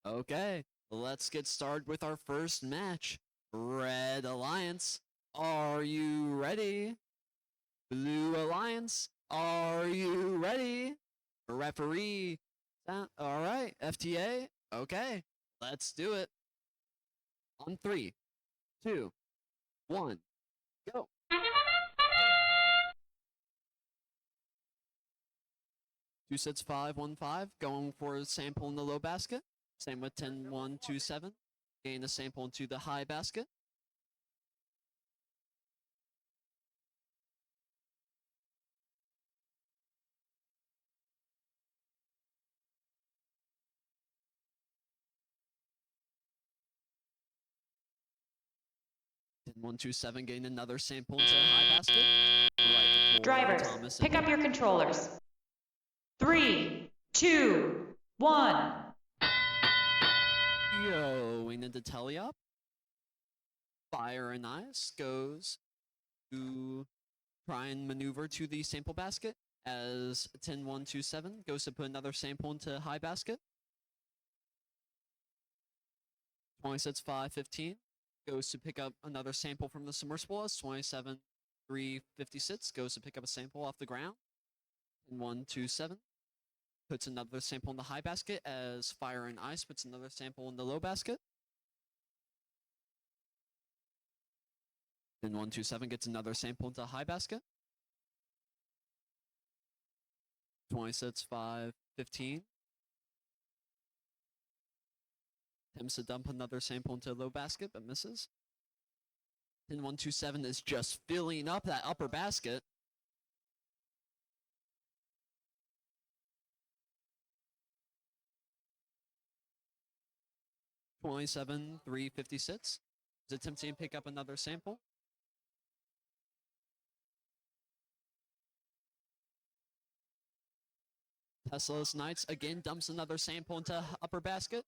Okay, let's get started with our first match. Red Alliance, are you ready? Blue Alliance, are you ready? Referee, all right, FTA, okay, let's do it. On 3, 2, 1, go. Two sets 5-1-5, going for a sample in the low basket. Same with 10-1-2-7. Gain a sample into the high basket. Then 1-2-7, gain another sample into the high basket. Right before Drivers, Thomas pick up your controllers. 3, 2, 1. Going into telly-up. Fire and Ice goes to try and maneuver to the sample basket as 10-1-2-7 goes to put another sample into high basket. 20 sets 5-15 goes to pick up another sample from the submersible as 27-3-56 goes to pick up a sample off the ground. 10-1-2-7 puts another sample in the high basket as Fire and Ice puts another sample in the low basket. Then 1-2-7 gets another sample into high basket. 20 sets 5-15. Attempts to dump another sample into low basket, but misses. Then 1-2-7 is just filling up that upper basket. $27,356 is attempting to pick up another sample. Tesla's Knights again dumps another sample into upper basket.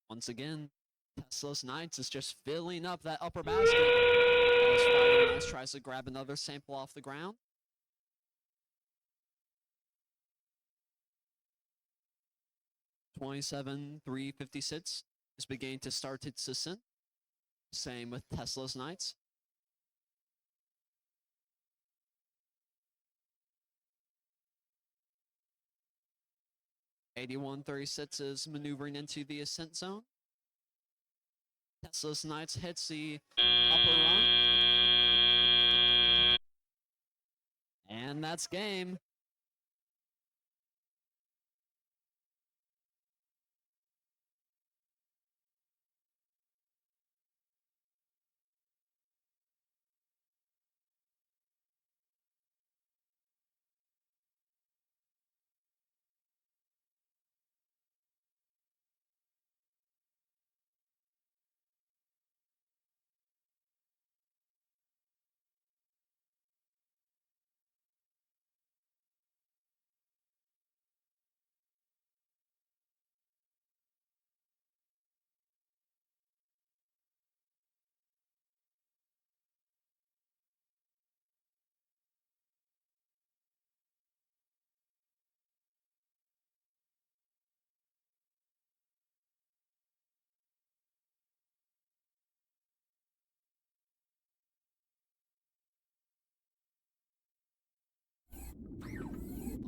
Once again, Tesla's Knights is just filling up that upper basket as Fire and Ice tries to grab another sample off the ground. $27,356 is beginning to start its ascent. Same with Tesla's Knights. $81,36 is maneuvering into the ascent zone. Tesla's Knights hits the upper rung. And that's game.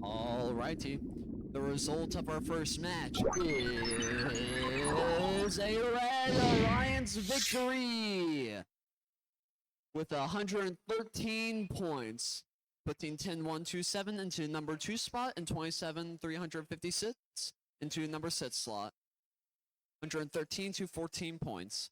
Alrighty. The result of our first match is a Red Alliance victory with 113 points, putting 10-1-2-7 into number 2 spot and 27-356 into number 6 slot. 113 to 14 points.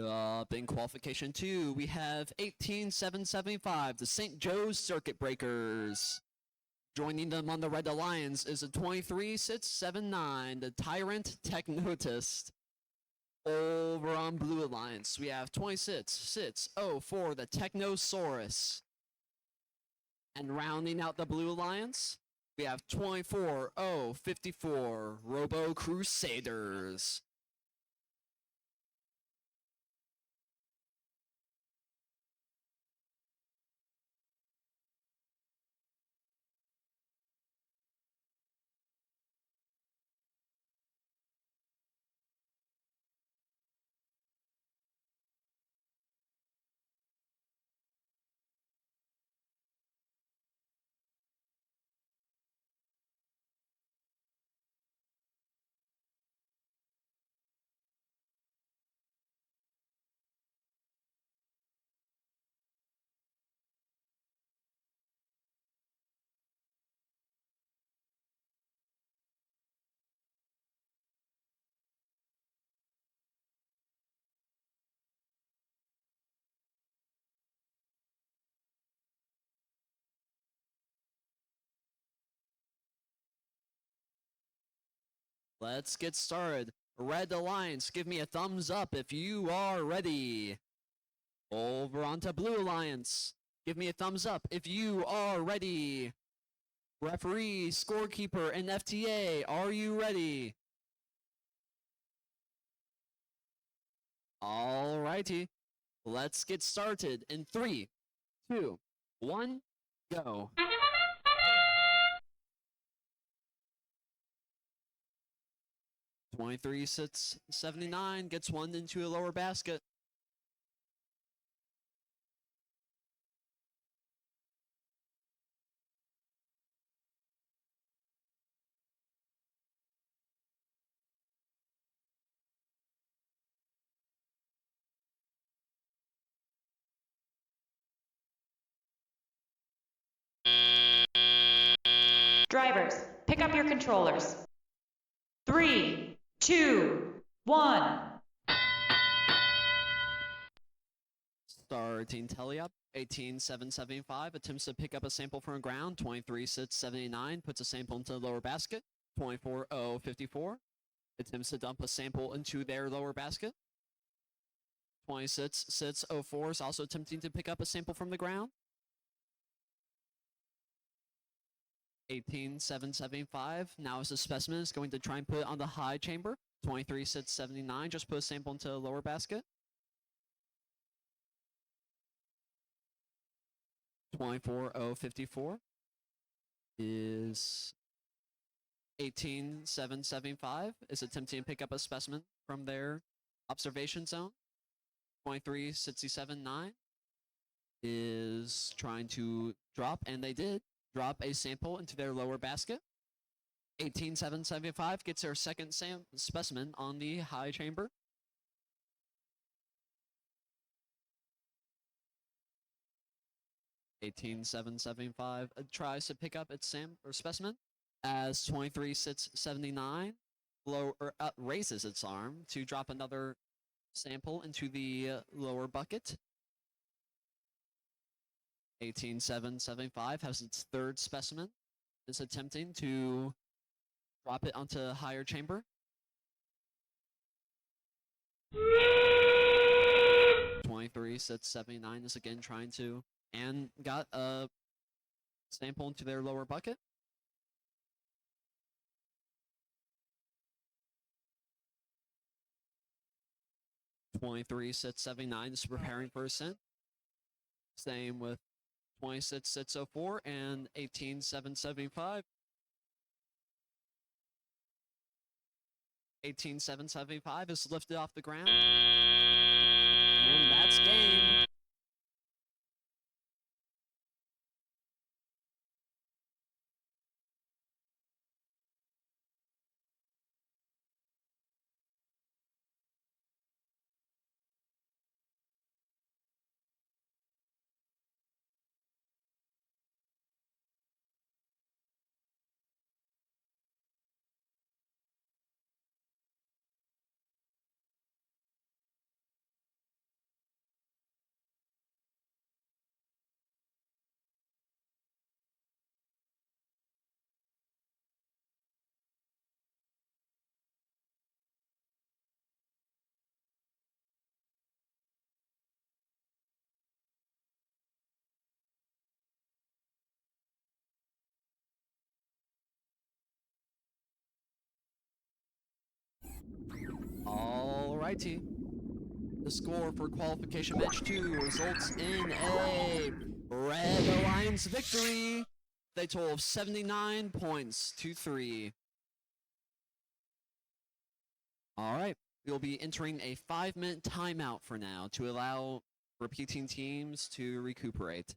Up in qualification 2, we have 18775, the St. Joe's Circuit Breakers. Joining them on the Red Alliance is a 23679, the Tyrant Technotist. Over on Blue Alliance, we have 26604, the Technosaurus. And rounding out the Blue Alliance, we have 24054, Robo Crusaders. Let's get started. Red Alliance, give me a thumbs up if you are ready. Over onto Blue Alliance, give me a thumbs up if you are ready. Referee, scorekeeper, and FTA, are you ready? Alrighty, let's get started in 3, 2, 1, go. 23679 gets one into a lower basket. Drivers, pick up your controllers. 3, 2, 1. Starting telly-up, 18775 attempts to pick up a sample from the ground. 23679 puts a sample into the lower basket. 24054 attempts to dump a sample into their lower basket. 26604 is also attempting to pick up a sample from the ground. 18775 now as a specimen is going to try and put it on the high chamber. 23679 just put a sample into the lower basket. 24054 is 18775 is attempting to pick up a specimen from their observation zone. 23679 is trying to drop, and they did drop a sample into their lower basket. 18775 gets their second specimen on the high chamber. 18775 tries to pick up its specimen as 23679 raises its arm to drop another sample into the lower bucket. 18775 has its third specimen. It's attempting to drop it onto a higher chamber. 23679 is again trying to, and got a sample into their lower bucket. 23679 is preparing for ascent. Same with 26604 and 18775. 18775 is lifted off the ground. And that's game. Alrighty. The score for qualification match 2 results in a Red Alliance victory with a total of 79 points to 3. Alright, we'll be entering a 5-minute timeout for now to allow repeating teams to recuperate.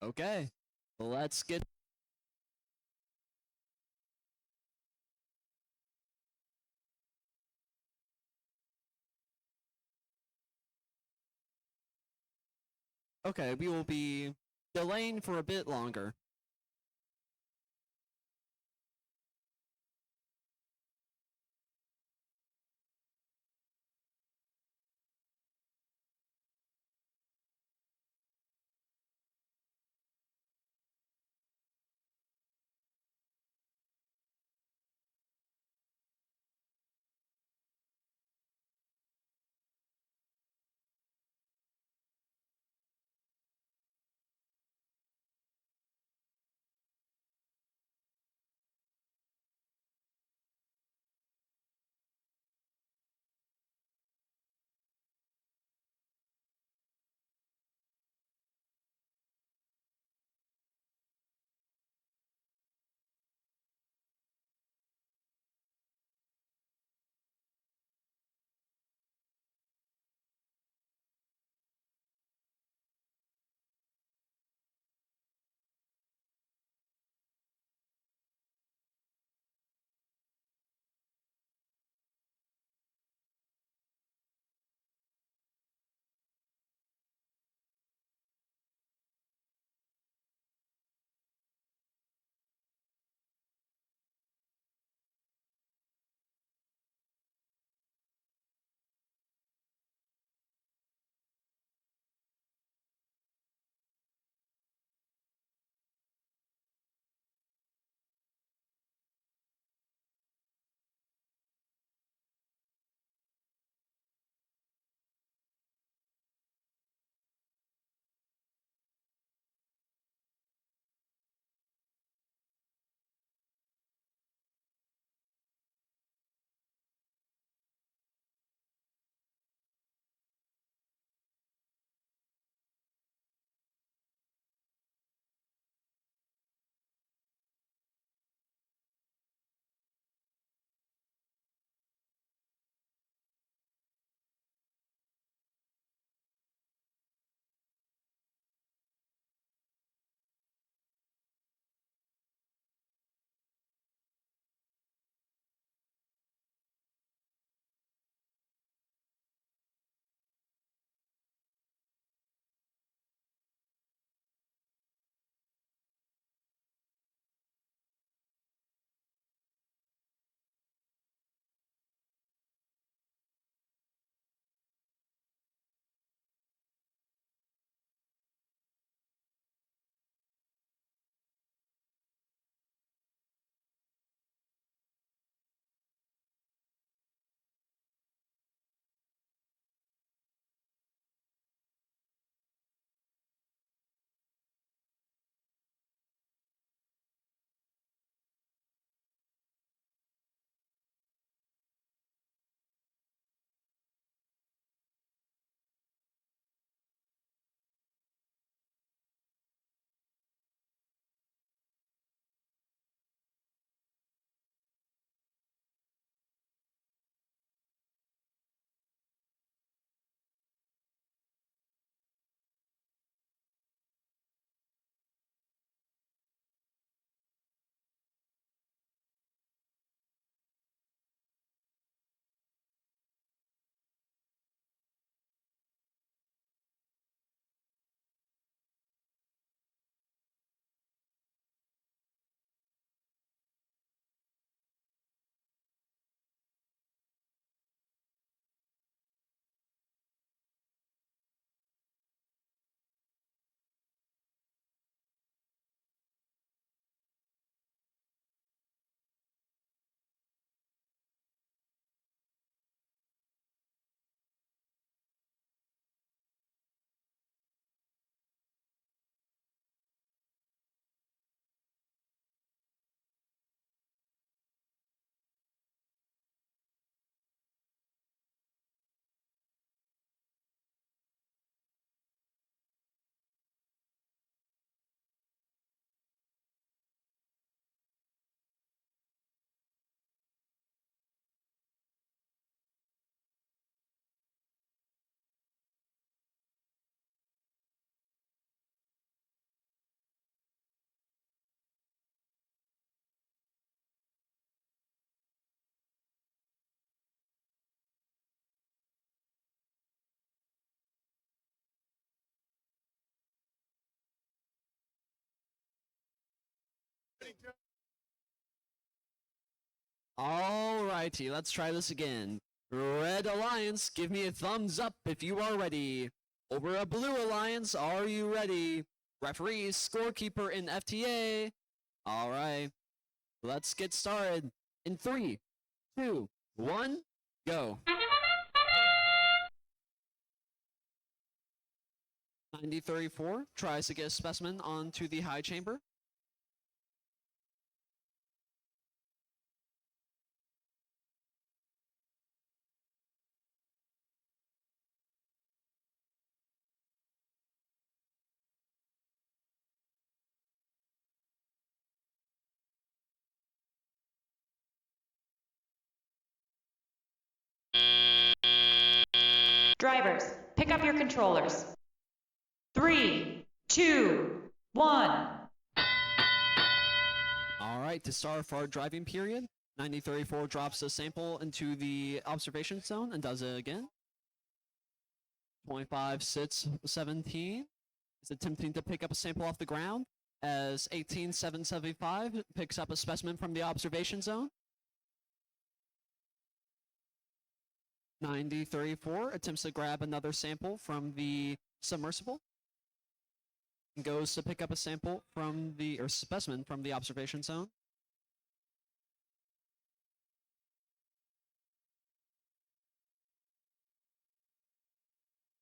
Okay, let's get. Okay, we will be delaying for a bit longer. Alrighty, let's try this again. Red Alliance, give me a thumbs up if you are ready. Over a Blue Alliance, are you ready? Referee, scorekeeper in FTA. Alright, let's get started. In 3, 2, 1, go. 9034 tries to get a specimen onto the high chamber. Drivers, pick up your controllers. 3, 2, 1. Alright, to start our driving period, 9034 drops a sample into the observation zone and does it again. 25 sits 17 is attempting to pick up a sample off the ground as 18775 picks up a specimen from the observation zone. 9034 attempts to grab another sample from the submersible and goes to pick up a sample from the specimen from the observation zone.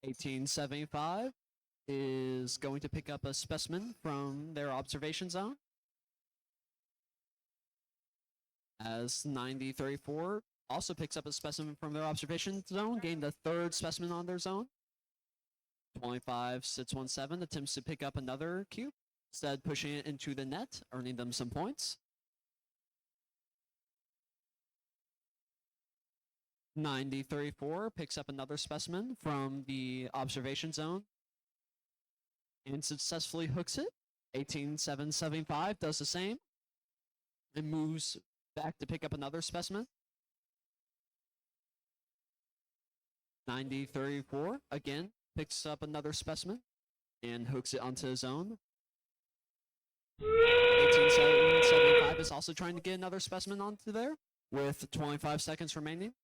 $18.75 is going to pick up a specimen from their observation zone. As 9034 also picks up a specimen from their observation zone, gained a third specimen on their zone. 25.617 attempts to pick up another cube, instead pushing it into the net, earning them some points. 9034 picks up another specimen from the observation zone and successfully hooks it. 18775 does the same and moves back to pick up another specimen. 9034 again picks up another specimen and hooks it onto his own. 18775 is also trying to get another specimen onto there with 25 seconds remaining.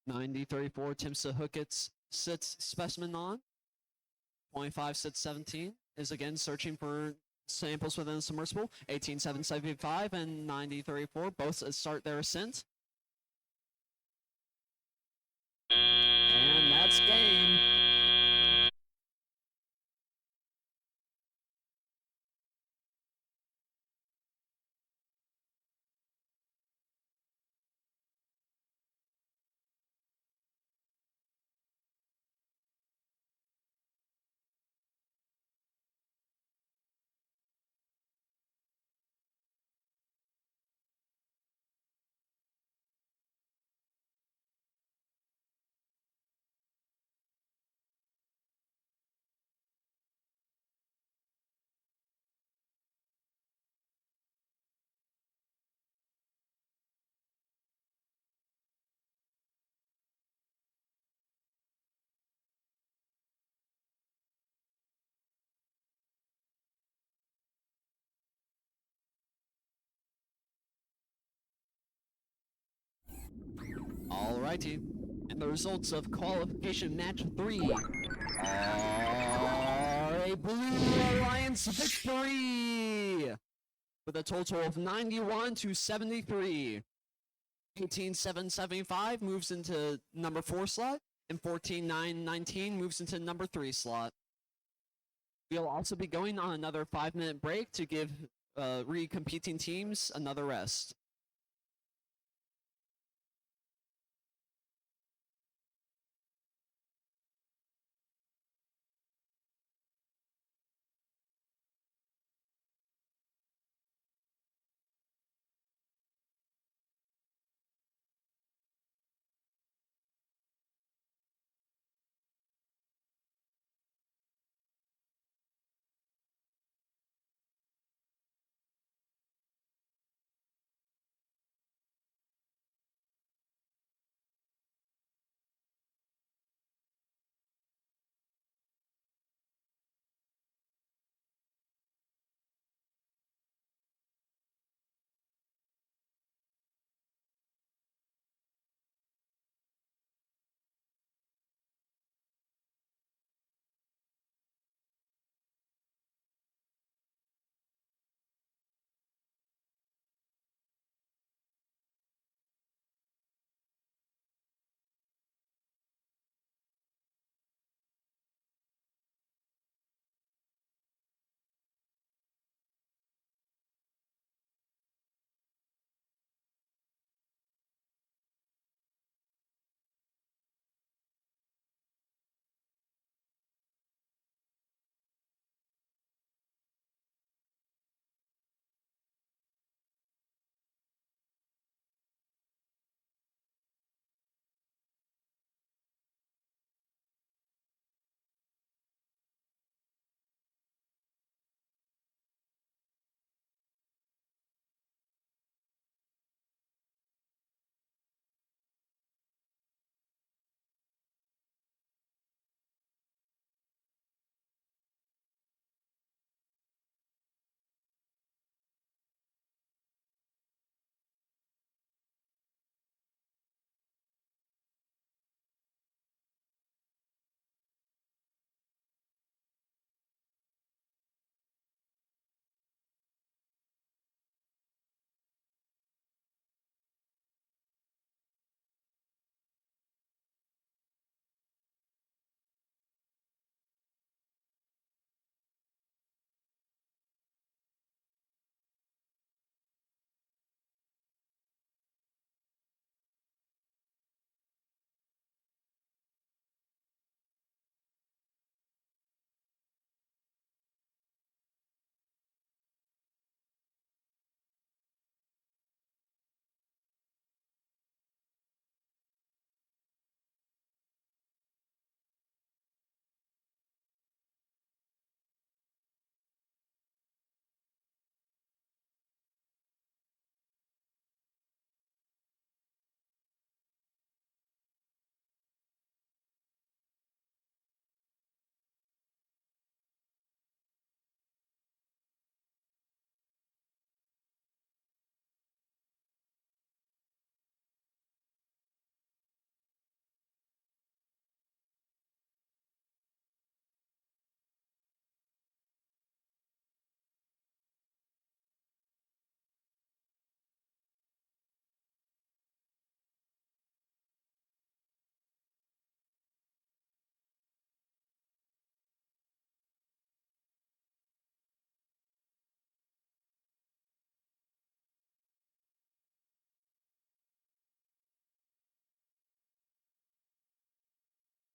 9034 attempts to hook its sits specimen on. 25 sits 17 is again searching for samples within the submersible. 18775 and 9034 both start their ascent. And that's game. Alrighty, and the results of qualification match 3 are a Blue Alliance victory with a total of 91 to 73. 18775 moves into number 4 slot, and 14919 moves into number 3 slot. We'll also be going on another 5-minute break to give re-competing teams another rest.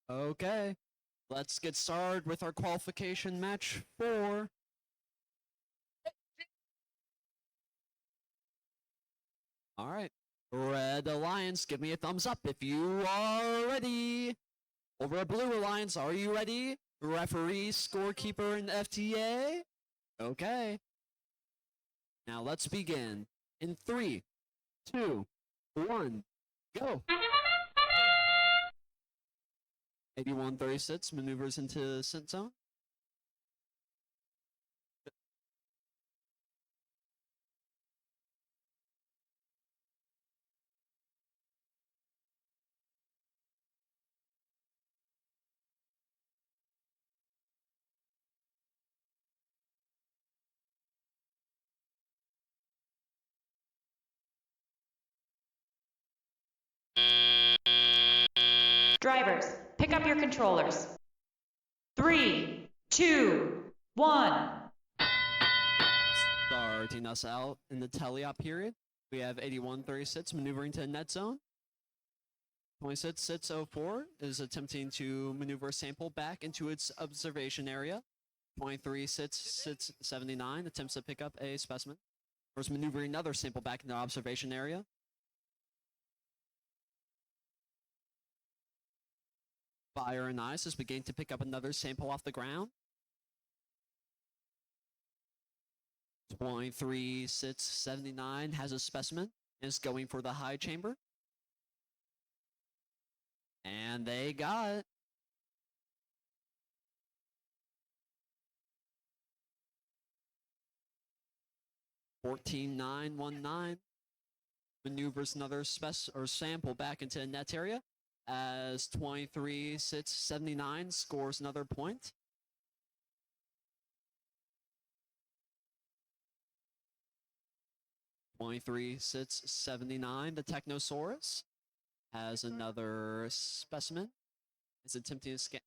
Okay, let's get started with our qualification match 4. All right, Red Alliance, give me a thumbs up if you are ready. Over at Blue Alliance, are you ready? Referee, scorekeeper, and FTA? Okay. Now let's begin. In 3, 2, 1, go. 8136 maneuvers into scent zone. Drivers, pick up your controllers. 3, 2, 1. Starting us out in the teleop period, we have 8136 maneuvering to net zone. 26604 is attempting to maneuver sample back into its observation area. 23679 attempts to pick up a specimen. First maneuvering another sample back into the observation area. Fire and Ice is beginning to pick up another sample off the ground. 23679 has a specimen and is going for the high chamber. And they got it. (14.919) maneuvers another sample back into the net area as 23679 scores another point. (23.679) the Technosaurus has another specimen. Is attempting to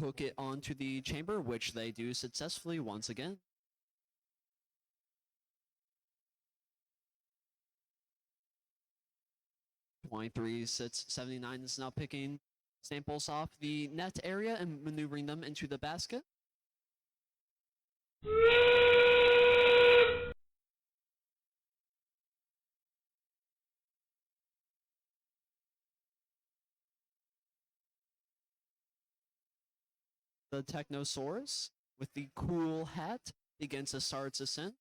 hook it onto the chamber, which they do successfully once again. 23679 is now picking samples off the net area and maneuvering them into the basket. The Technosaurus with the cool hat begins to start its ascent.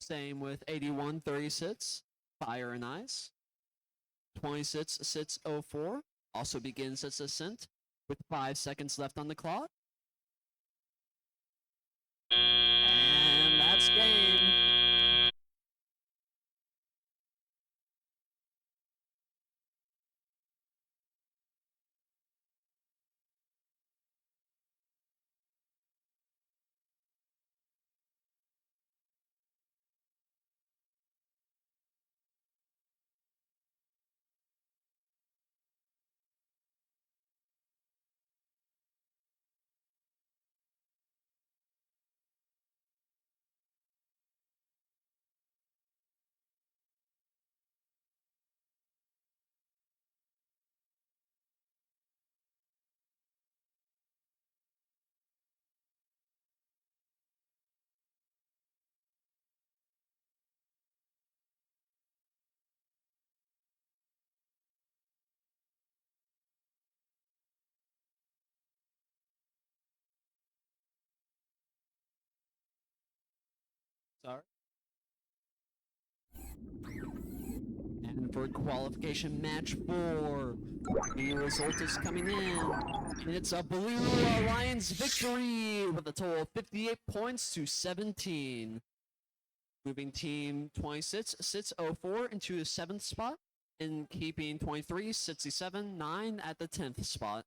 Same with 8136, Fire and Ice. 26604 also begins its ascent with 5 seconds left on the clock. And that's game. Sorry. And for qualification match 4, the result is coming in. And it's a Blue Alliance victory with a total of 58 points to 17. Moving team 26604 into the 7th spot and keeping 23679 at the 10th spot.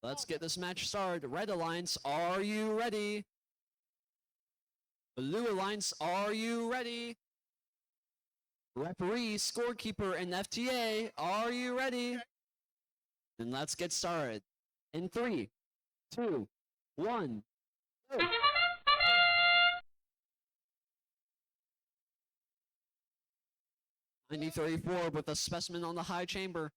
Let's get this match started. Red Alliance, are you ready? Blue Alliance, are you ready? Referee, scorekeeper, and FTA, are you ready? And let's get started. In 3, 2, 1, go. 9034 with a specimen on the high chamber.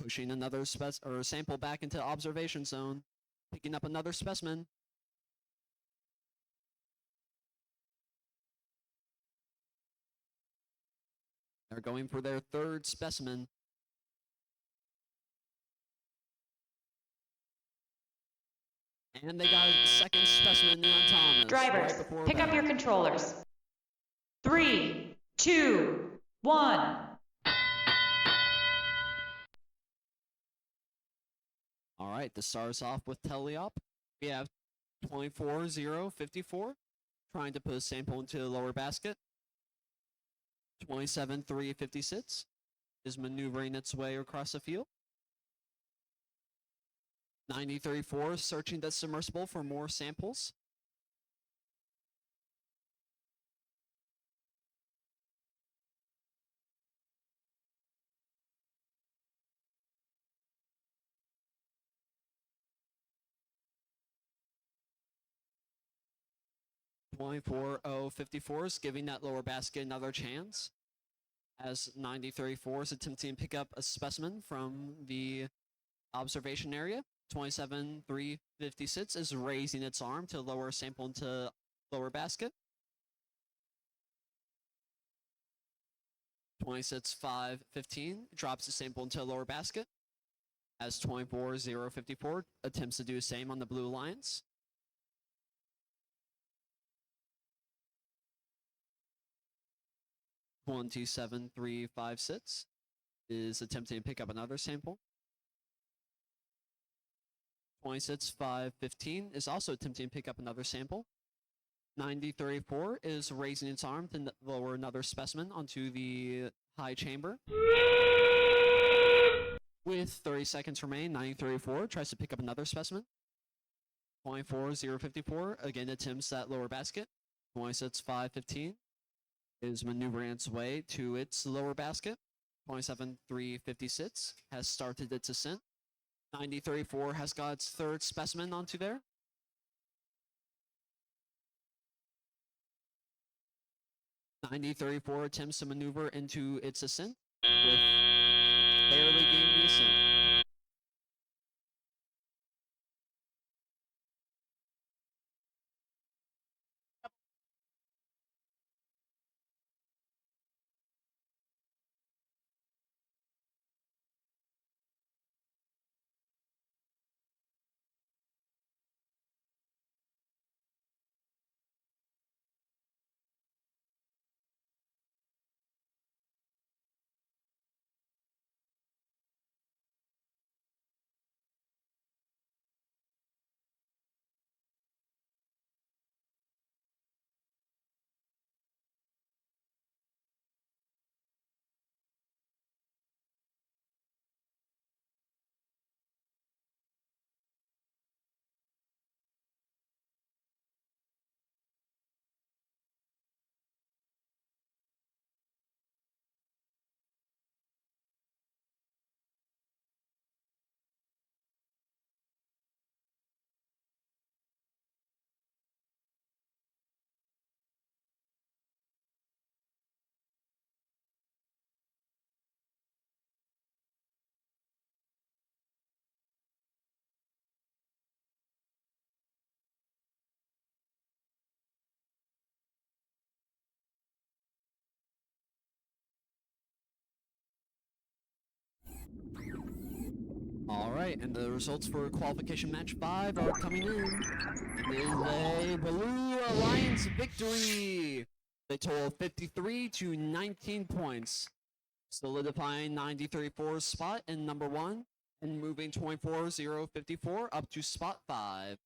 Pushing another sample back into observation zone. Picking up another specimen. They're going for their third specimen. And they got a second specimen in Thomas. Drivers, right pick up your controllers. 3, 2, 1. All right, this starts off with Teleop. We have 24-0-54, trying to put a sample into the lower basket. 27-3-56 is maneuvering its way across the field. 9034 searching the submersible for more samples. (24-0-54) is giving that lower basket another chance, as 9034 is attempting to pick up a specimen from the observation area. 27-3-56 is raising its arm to lower sample into lower basket. 26-5-15 drops the sample into lower basket, as 24-0-54 attempts to do the same on the Blue Alliance. 27-3-56 is attempting to pick up another sample. 26-5-15 is also attempting to pick up another sample. 90-34 is raising its arm to lower another specimen onto the high chamber. With 30 seconds remaining, 90-34 tries to pick up another specimen. 24-0-54 again attempts that lower basket. 26-5-15 is maneuvering its way to its lower basket. 27-3-56 has started its ascent. 90-34 has got its third specimen onto there. 90-34 attempts to maneuver into its ascent, with barely gaining the ascent. All right, and the results for qualification match 5 are coming in. It is a Blue Alliance victory. They total 53-19 points, solidifying 90-34's spot in number 1 and moving 24-0-54 up to spot 5.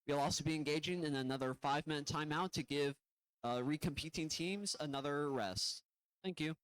We'll also be engaging in another 5-minute timeout to give recompeting teams another rest. Thank you.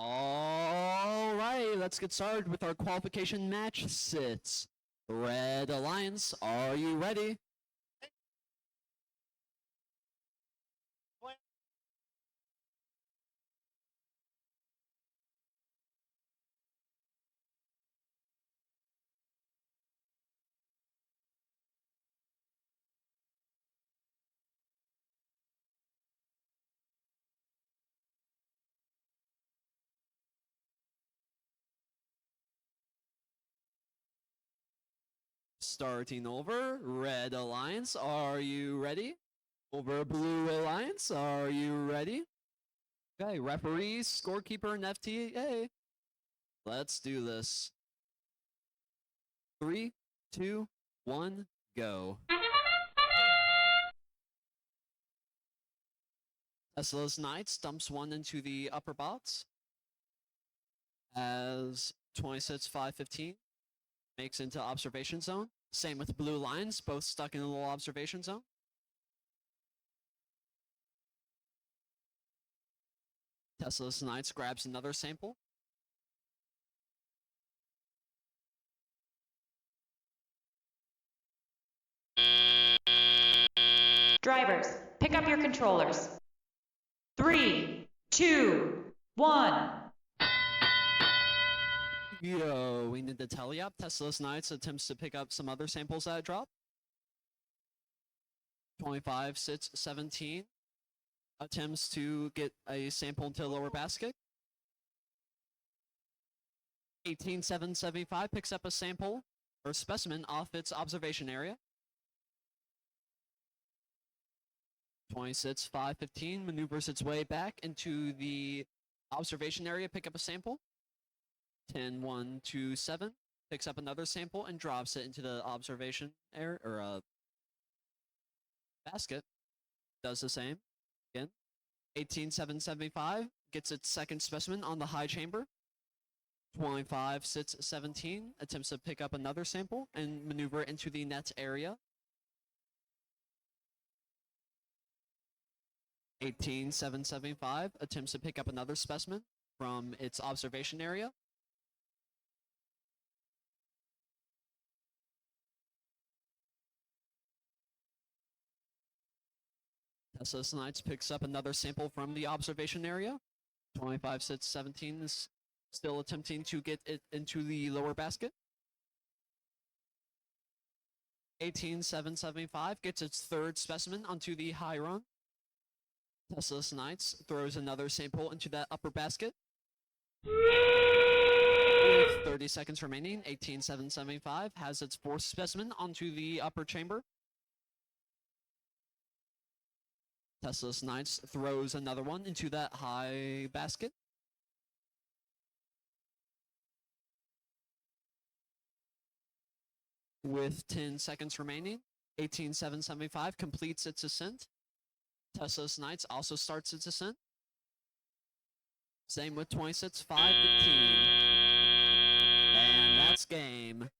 All right, let's get started with our qualification match sits. Red Alliance, are you ready? Starting over, Red Alliance, are you ready? Over Blue Alliance, are you ready? Okay, referees, scorekeeper, and FTA. Let's do this. 3, 2, 1, go. Tesla's Knights dumps one into the upper box as 26-5-15 makes into observation zone. Same with Blue Lions, both stuck in a little observation zone. Tesla's Knights grabs another sample. Drivers, pick up your controllers. 3, 2, 1. Yo, we need to tally up. Tesla's Knights attempts to pick up some other samples that drop. 25 sits 17. Attempts to get a sample into the lower basket. 18-7-75 picks up a sample or specimen off its observation area. 26-5-15 maneuvers its way back into the observation area, pick up a sample. 10-1-2-7 picks up another sample and drops it into the observation area or basket. Does the same again. 18-7-75 gets its second specimen on the high chamber. 25 sits 17 attempts to pick up another sample and maneuver into the net area. 18-7-75 attempts to pick up another specimen from its observation area. Tesla's Knights picks up another sample from the observation area. 25 sits 17 is still attempting to get it into the lower basket. 18-7-75 gets its third specimen onto the high run. Tesla's Knights throws another sample into that upper basket. With 30 seconds remaining, 18-7-75 has its fourth specimen onto the upper chamber. Tesla's Knights throws another one into that high basket. With 10 seconds remaining, 18-7-75 completes its ascent. Tesla's Knights also starts its ascent. Same with 26-5-15. And that's game.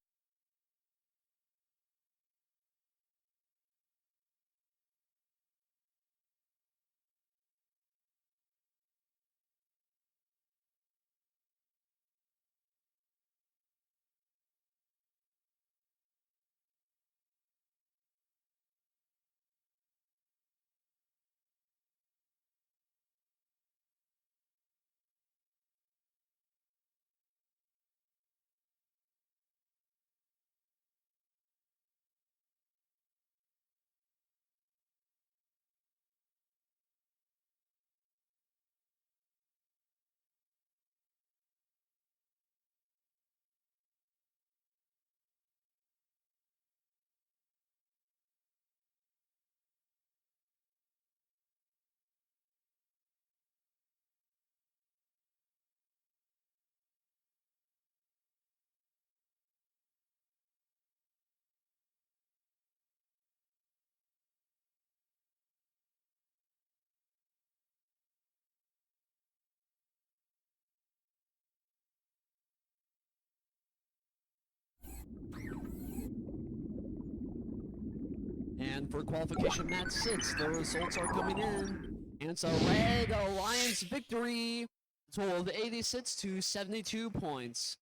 And for qualification match 6, the results are coming in. And it's a Red Alliance victory. Total of 86 to 72 points.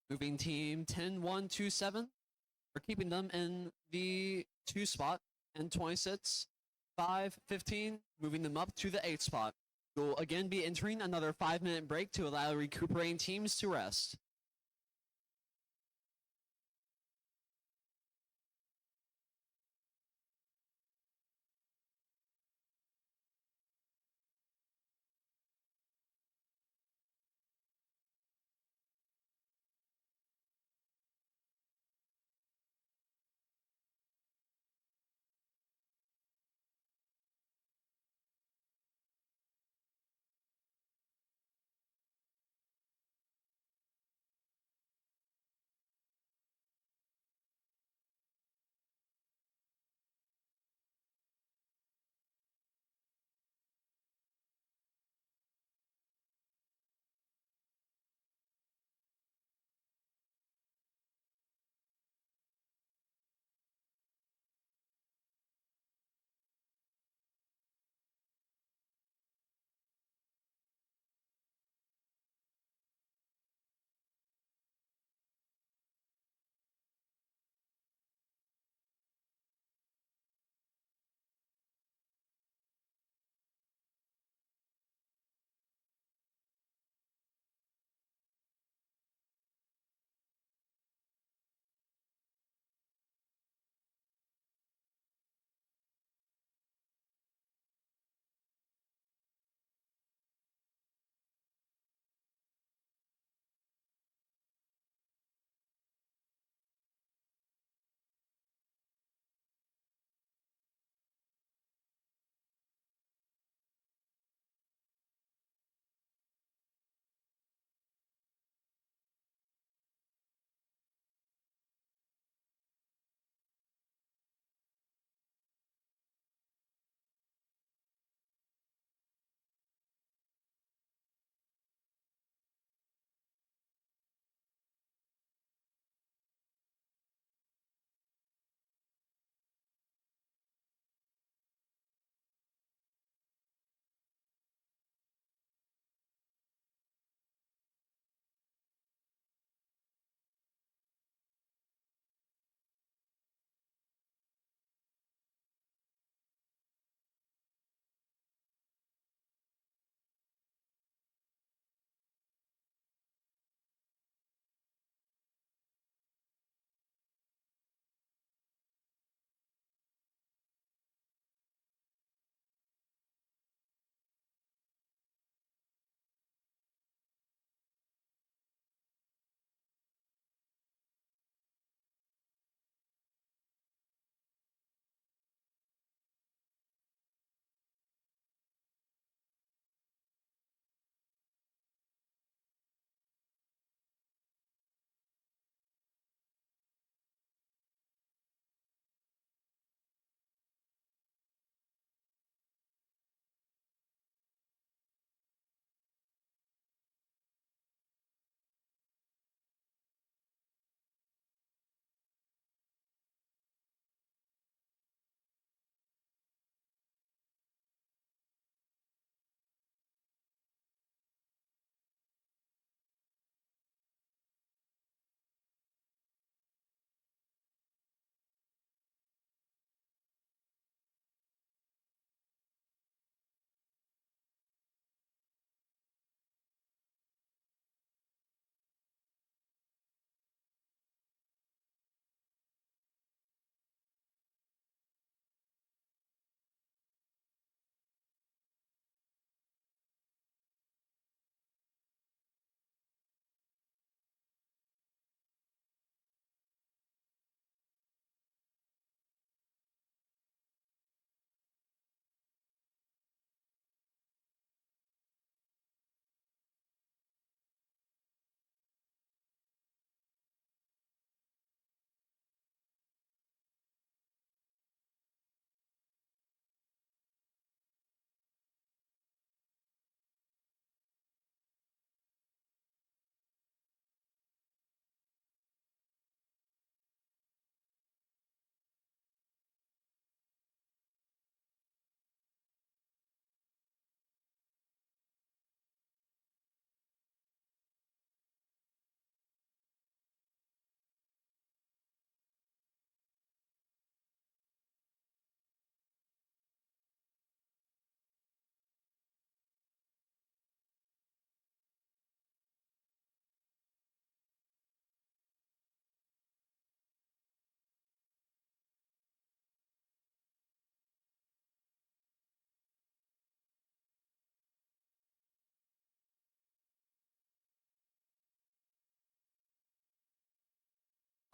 Moving team 10-1-2-7. We're keeping them in the 2 spot and 26, 5, 15, moving them up to the 8 spot. We'll again be entering another 5-minute break to allow recuperating teams to rest.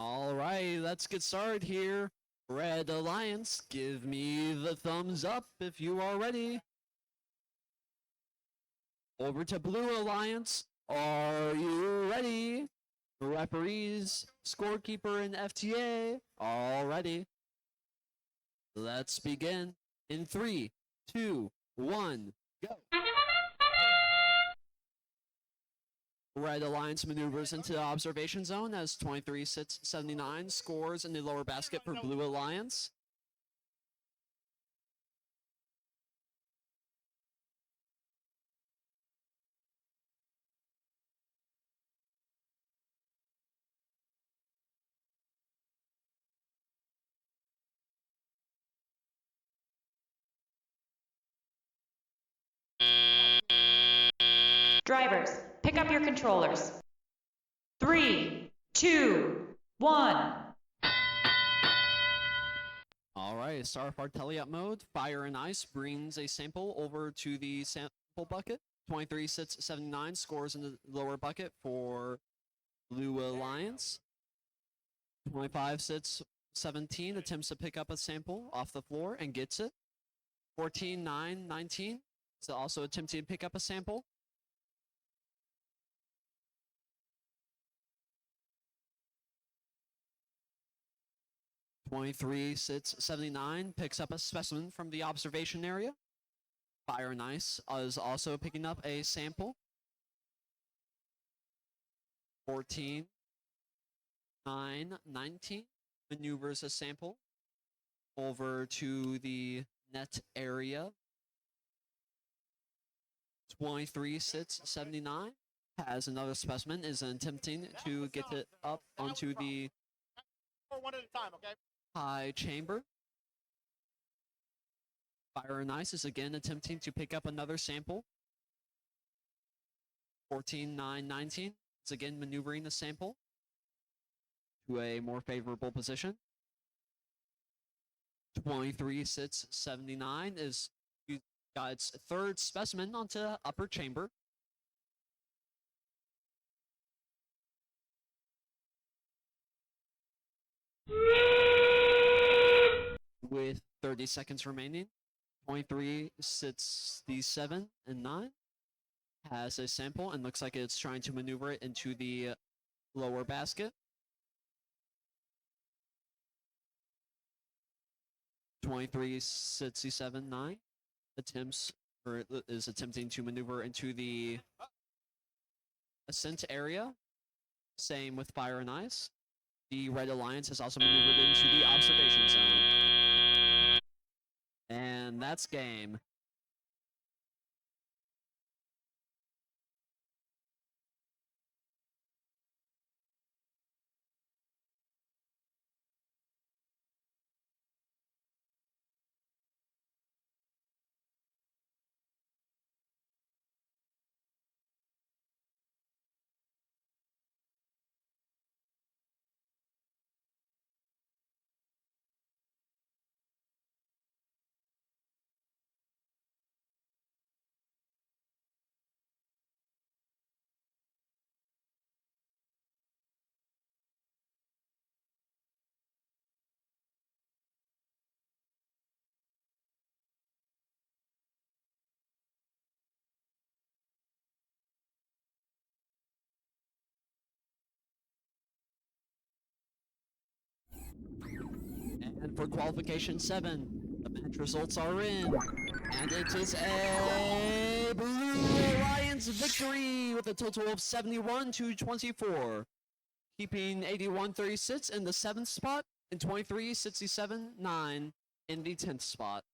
All right, let's get started here. Red Alliance, give me the thumbs up if you are ready. Over to Blue Alliance, are you ready? Referees, scorekeeper, and FTA, all ready. Let's begin in 3, 2, 1, go. Red Alliance maneuvers into the observation zone as 23 sits 79 scores in the lower basket for Blue Alliance. Drivers, pick up your controllers. 3, 2, 1. All right, start Tele-up mode. Fire and Ice brings a sample over to the sample bucket. 23 sits 79 scores in the lower bucket for Blue Alliance. 25 sits 17 attempts to pick up a sample off the floor and gets it. 14, 9, 19 is also attempting to pick up a sample. .23 sits 79 picks up a specimen from the observation area. Fire and Ice is also picking up a sample. 14, 9, 19 maneuvers a sample over to the net area. 23 sits 79 has another specimen, is attempting to get it up onto the one at a time, okay? high chamber. Fire and Ice is again attempting to pick up another sample. 14, 9, 19 is again maneuvering the sample to a more favorable position. 23 sits 79 is got its third specimen onto upper chamber. With 30 seconds remaining, 23 sits the 7 and 9 has a sample and looks like it's trying to maneuver it into the lower basket. 23 sits the 7 9 attempts or is attempting to maneuver into the ascent area. Same with Fire and Ice. The Red Alliance has also maneuvered into the observation zone. And that's game. And for qualification 7, the match results are in. And it is a Blue Alliance victory with a total of 71 to 24. Keeping 81-36 in the 7th spot and 23-67-9 in the 10th spot.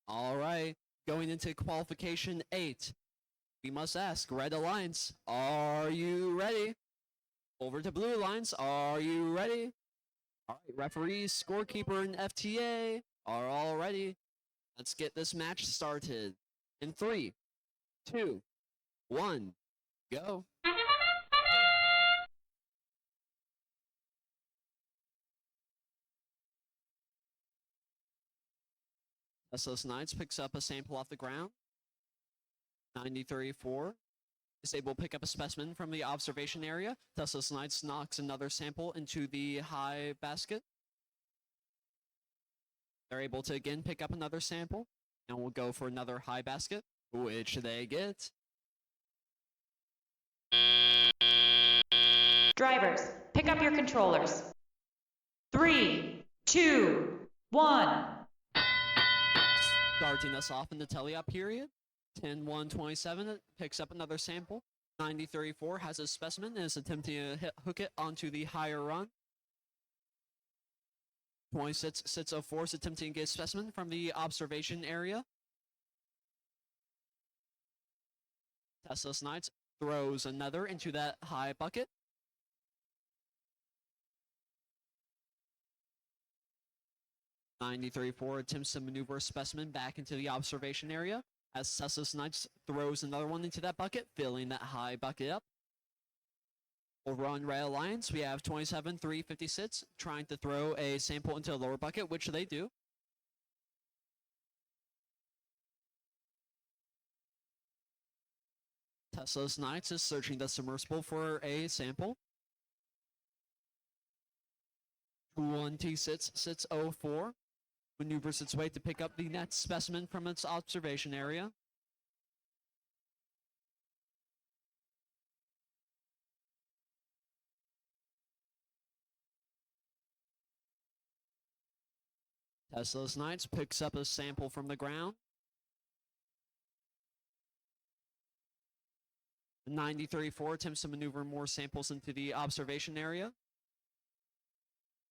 All right, going into qualification 8, we must ask Red Alliance, are you ready? Over to Blue Alliance, are you ready? All right, referees, scorekeeper, and FTA are all ready. Let's get this match started. In 3, 2, 1, go. SOS Knights picks up a sample off the ground. 93-4 is able to pick up a specimen from the observation area. Tesla Knights knocks another sample into the high basket. They're able to again pick up another sample, and we'll go for another high basket, which they get. Drivers, pick up your controllers. 3, 2, 1. Starting us off in the teleop period. 10-1-27 picks up another sample. 90-34 has a specimen and is attempting to hook it onto the higher run. 26-604 is attempting to get a specimen from the observation area. Tesla Knights throws another into that high bucket. 93-4 attempts to maneuver a specimen back into the observation area as Tesla Knights throws another one into that bucket, filling that high bucket up. Over on Red Alliance, we have 27-356 trying to throw a sample into the lower bucket, which they do. Tesla's Knights is searching the submersible for a sample. 21-604 maneuvers its way to pick up the next specimen from its observation area. Tesla's Knights picks up a sample from the ground. 90-34 attempts to maneuver more samples into the observation area.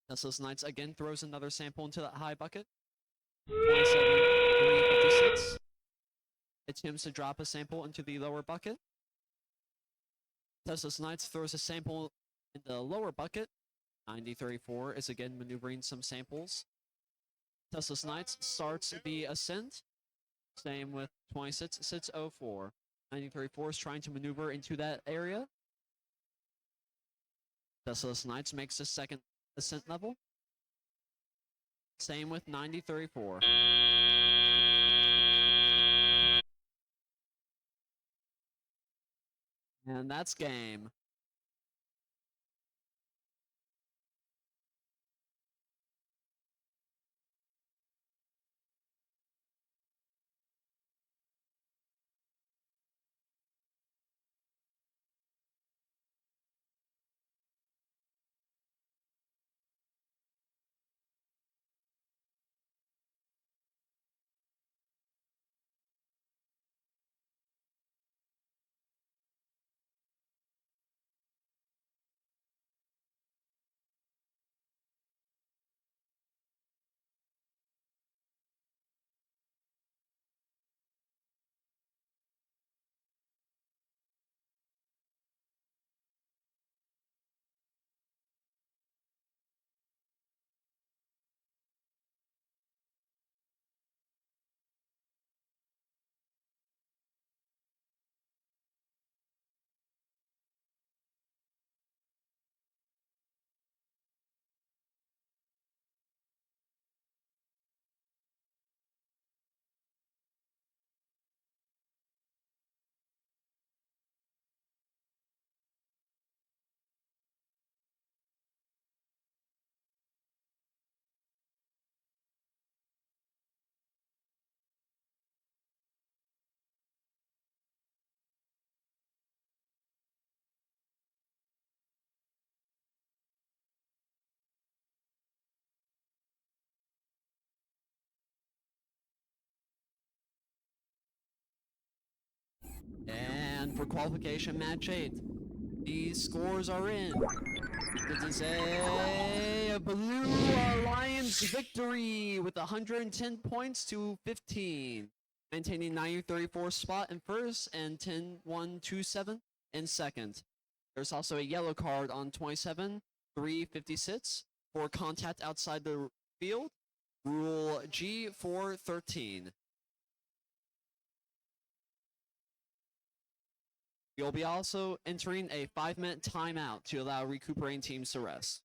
Tesla's Knights again throws another sample into that high bucket. 27-356 attempts to drop a sample into the lower bucket. Tesla's Knights throws a sample in the lower bucket. 90-34 is again maneuvering some samples. Tesla's Knights starts the ascent. Same with 26-604. 90-34 is trying to maneuver into that area. Tesla's Knights makes a second ascent level. Same with 90-34. And that's game. And for qualification match 8, these scores are in. This is a Blue Alliance victory with 110 points to 15, maintaining 934 spot in first and 10-1-2-7 in second. There's also a yellow card on 27, 356 for contact outside the field, Rule G413. You'll be also entering a 5-minute timeout to allow recuperating teams to rest.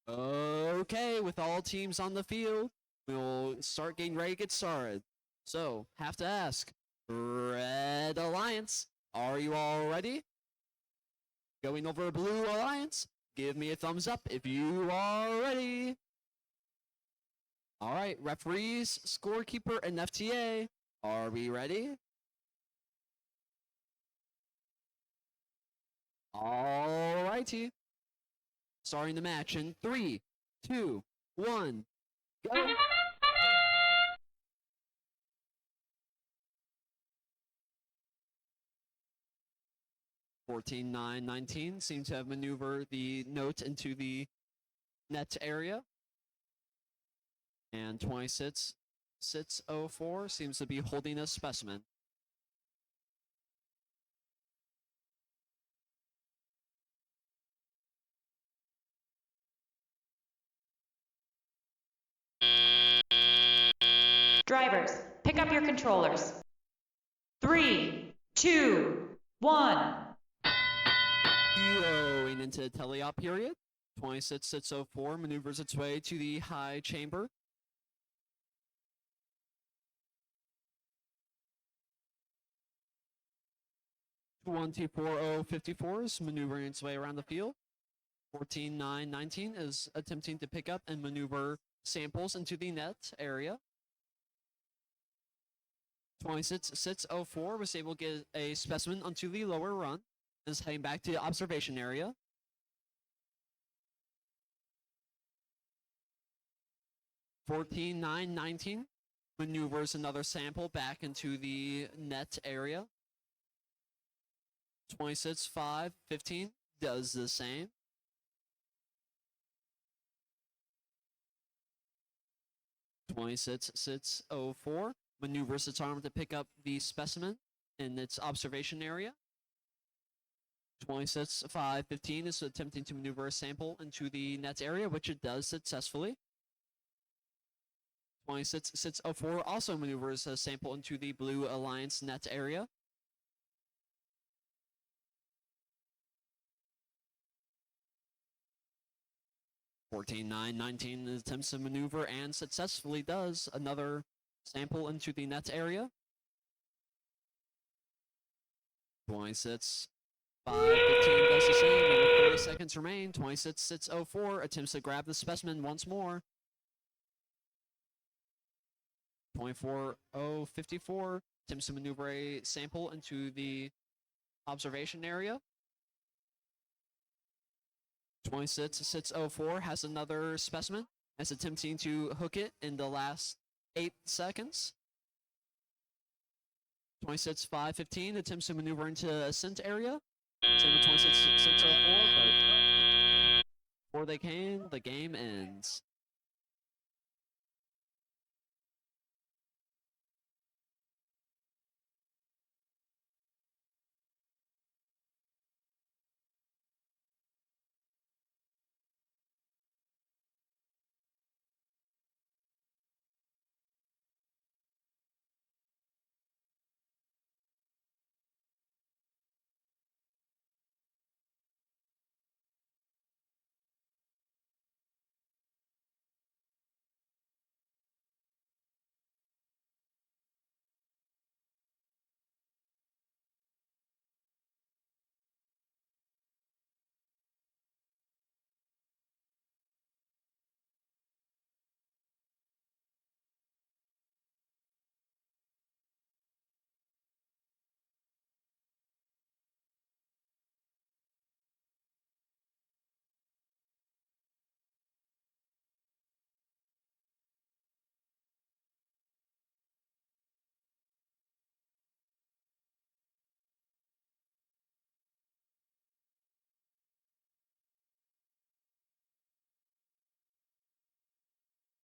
Okay, with all teams on the field, we'll start getting ready to get started. So, have to ask, Red Alliance, are you all ready? Going over Blue Alliance, give me a thumbs up if you are ready. All right, referees, scorekeeper, and FTA, are we ready? All righty. Starting the match in 3, 2, 1, go. Fourteen, 9, 19 seem to have maneuvered the note into the net area. And 26, 604 seems to be holding a specimen. Drivers, pick up your controllers. 3, 2, 1. Going into the teleop period. 26, 604 maneuvers its way to the high chamber. One T4054 is maneuvering its way around the field. 14,919 is attempting to pick up and maneuver samples into the net area. 26,604 was able to get a specimen onto the lower run. Is heading back to the observation area. 14,919 maneuvers another sample back into the net area. 26,515 does the same. 26,604 maneuvers its arm to pick up the specimen in its observation area. 26,515 is attempting to maneuver a sample into the net area, which it does successfully. 26,604 also maneuvers a sample into the Blue Alliance net area. 14,919 attempts to maneuver and successfully does another sample into the net area. 26,515 does the same, and with 30 seconds remain, 26,604 attempts to grab the specimen once more. 24,054 attempts to maneuver a sample into the observation area. 26,604 has another specimen. It's attempting to hook it in the last 8 seconds. 26,515 attempts to maneuver into ascent area. Same with 26,604, but before they can, the game ends.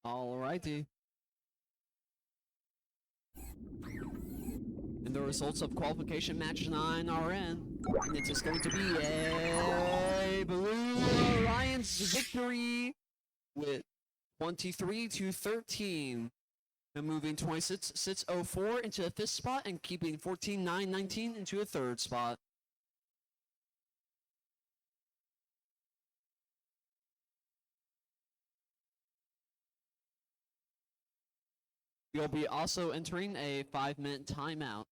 Alrighty. And the results of qualification match 9 are in. And it is going to be a Blue Alliance victory with 23-13. And moving 26,604 into the 5th spot and keeping 14,919 into the 3rd spot. You'll be also entering a 5-minute timeout.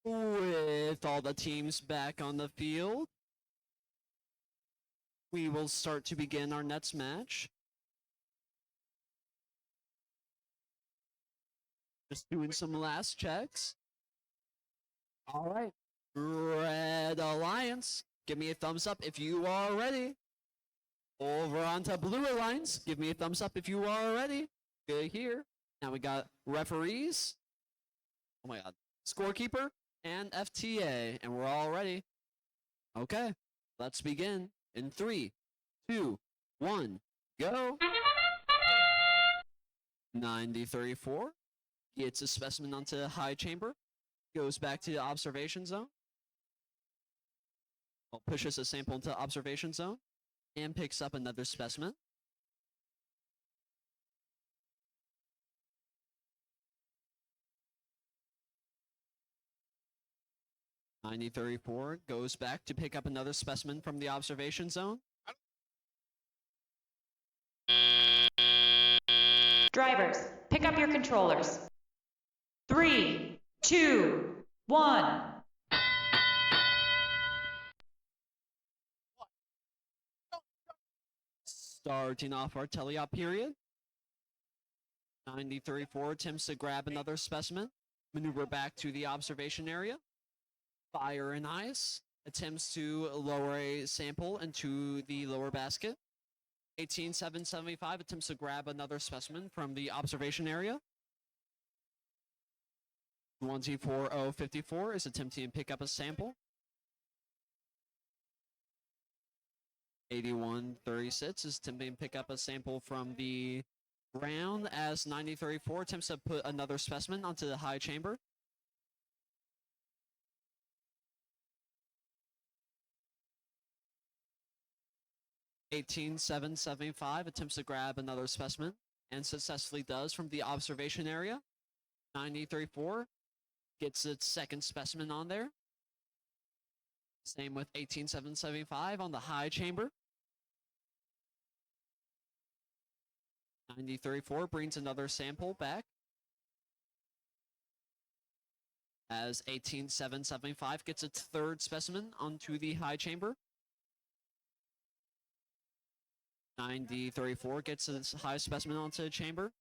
With all the teams back on the field, we will start to begin our next match. Just doing some last checks. All right. Red Alliance, give me a thumbs up if you are ready. Over onto Blue Alliance, give me a thumbs up if you are ready. Good here. Now we got referees. Oh my god. Scorekeeper and FTA, and we're all ready. Okay, let's begin in 3, 2, 1, go. 9034 gets a specimen onto the high chamber, goes back to the observation zone. Well, pushes a sample into observation zone and picks up another specimen. (9034) goes back to pick up another specimen from the observation zone. Drivers, pick up your controllers. 3, 2, 1. Starting off our teleop period. 9034 attempts to grab another specimen, maneuver back to the observation area. Fire and Ice attempts to lower a sample into the lower basket. 18775 attempts to grab another specimen from the observation area. 24054 is attempting to pick up a sample. 8136 is attempting to pick up a sample from the ground as 9034 attempts to put another specimen onto the high chamber. (18775) attempts to grab another specimen and successfully does from the observation area. 9034 gets its second specimen on there. Same with 18775 on the high chamber. 9034 brings another sample back as 18775 gets its third specimen onto the high chamber. 9034 gets its high specimen onto the chamber.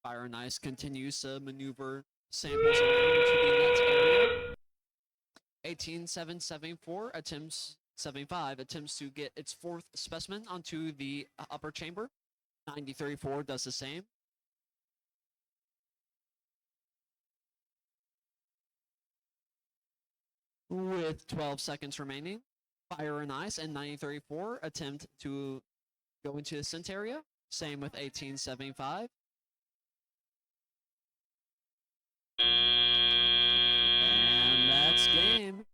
Fire and Ice continues to maneuver samples around into the next area. 18774 attempts 75 attempts to get its fourth specimen onto the upper chamber. 9034 does the same. With 12 seconds remaining, Fire and Ice and 9034 attempt to go into the scent area. Same with 1875. And that's game.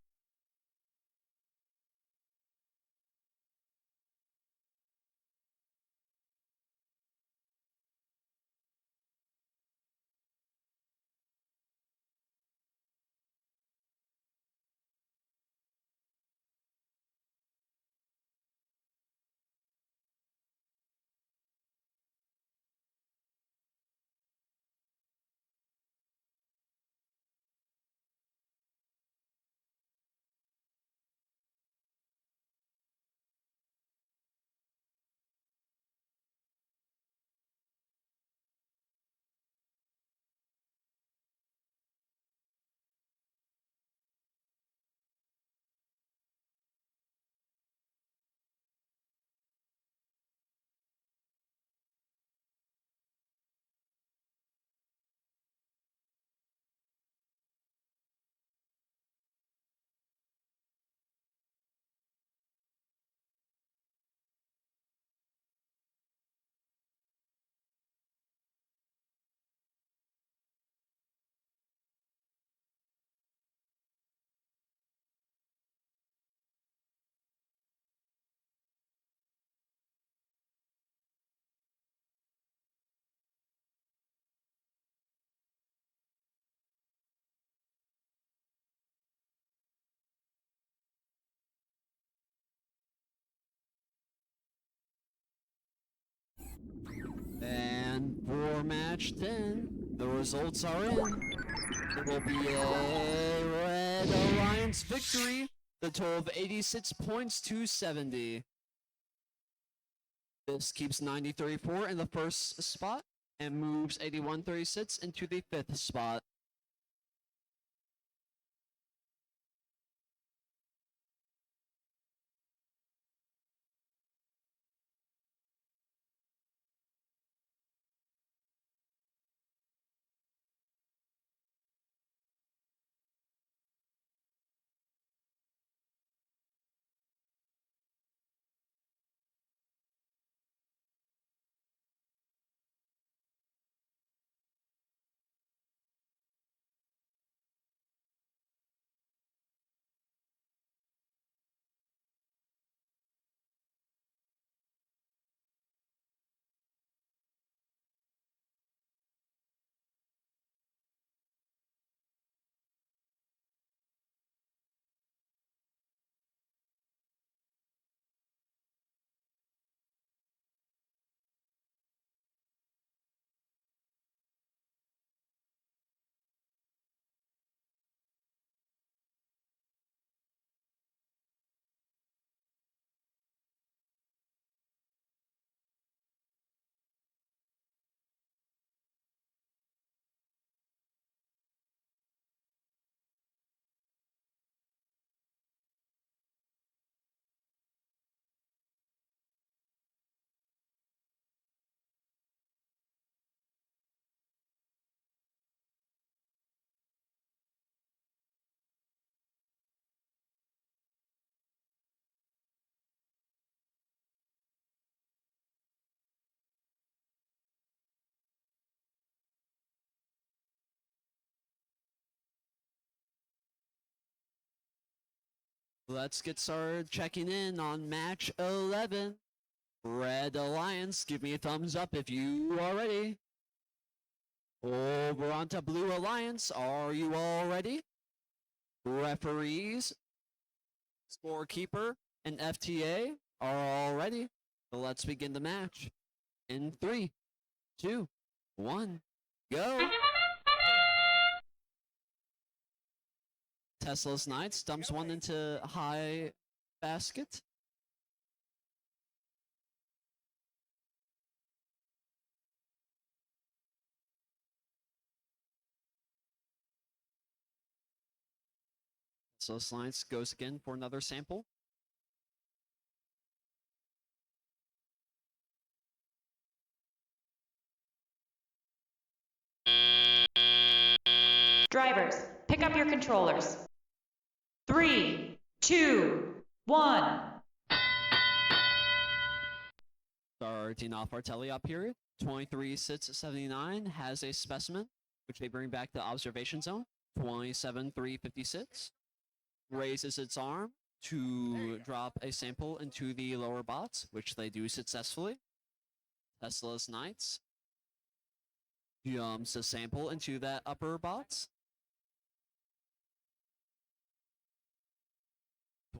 And for match 10, The results are in. It will be a Red Alliance victory. The total of 86 points to 70. This keeps 90-34 in the first spot and moves 81-36 into the fifth spot. Let's get started checking in on match 11. Red Alliance, give me a thumbs up if you are ready. Over onto Blue Alliance, are you all ready? Referees, scorekeeper, and FTA are all ready. So let's begin the match. In 3, 2, 1, go! Tesla's Knights dumps one into high basket. Tesla's Knights goes again for another sample. Drivers, pick up your controllers. 3, 2, 1. Starting off our tele-op period, 23 sits 79 has a specimen, which they bring back to observation zone. 27-356 raises its arm to drop a sample into the lower bots, which they do successfully. Tesla's Knights jumps a sample into that upper bots.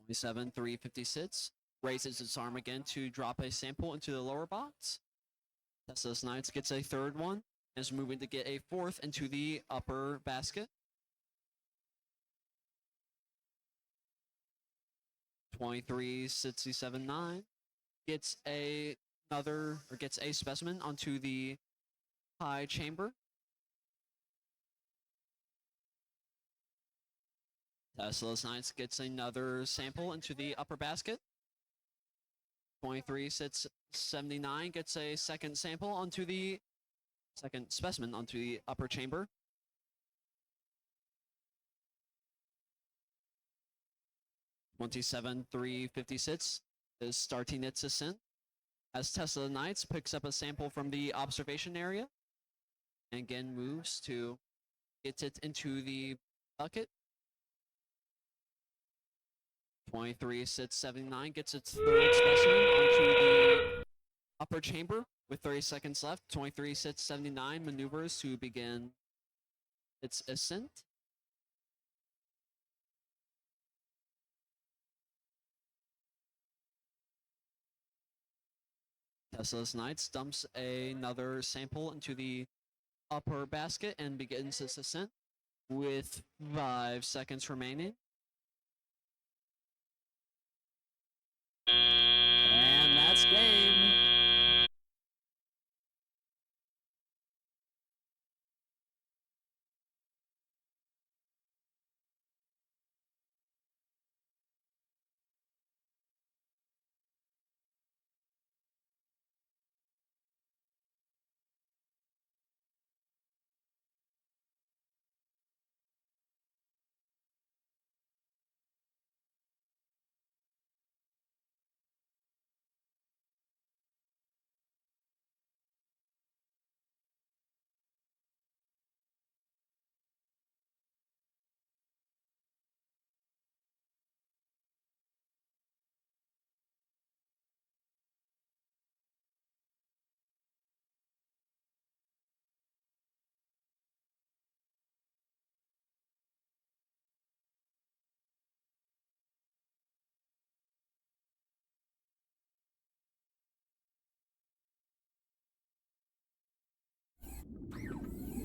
27-356 raises its arm again to drop a sample into the lower box. Tesla's Knights gets a third one and is moving to get a fourth into the upper basket. 23-67-9 gets a specimen onto the high chamber. Tesla's Knights gets another sample into the upper basket. 23-79 gets a second sample onto the second specimen onto the upper chamber. 27-356 is starting its ascent as Tesla Knights picks up a sample from the observation area and again moves to get it into the bucket. 23-79 gets its third specimen onto the upper chamber with 30 seconds left. 23-79 maneuvers to begin its ascent. Tesla's Knights dumps another sample into the upper basket and begins its ascent with 5 seconds remaining. And that's game.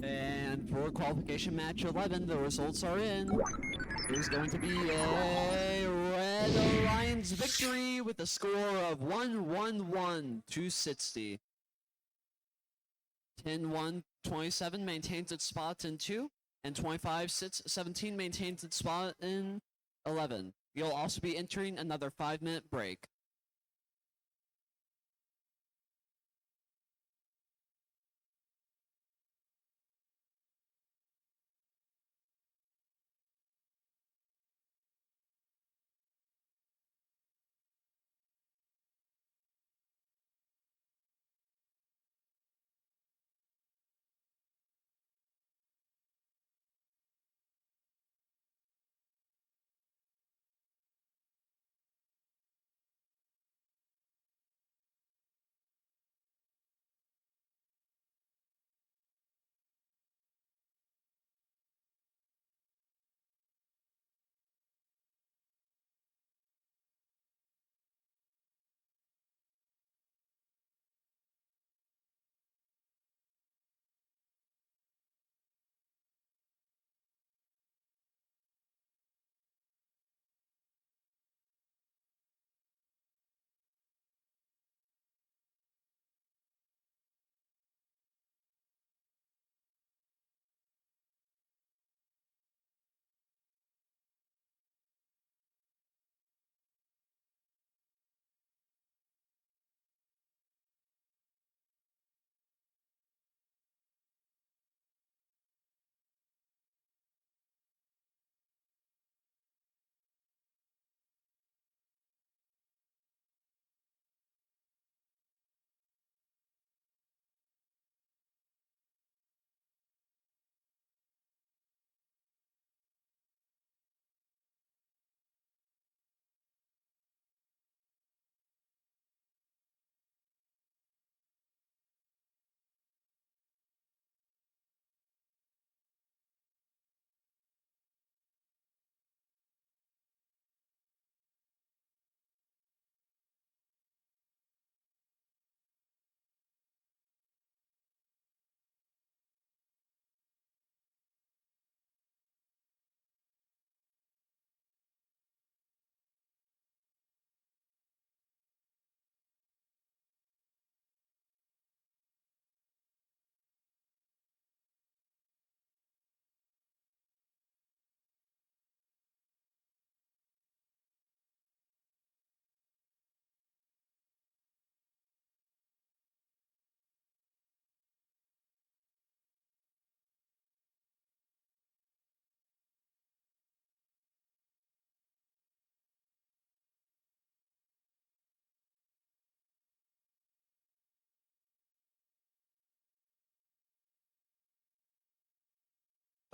And for qualification match 11, the results are in. There's going to be a Red Alliance victory with a score of 1-1-1 260. 10-1-27 maintains its spot in 2, and 25-17 maintains its spot in 11. You'll also be entering another 5-minute break.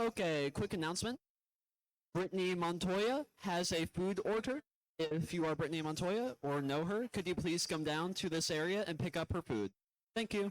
Okay, quick announcement. Brittany Montoya has a food order. If you are Brittany Montoya or know her, could you please come down to this area and pick up her food? Thank you.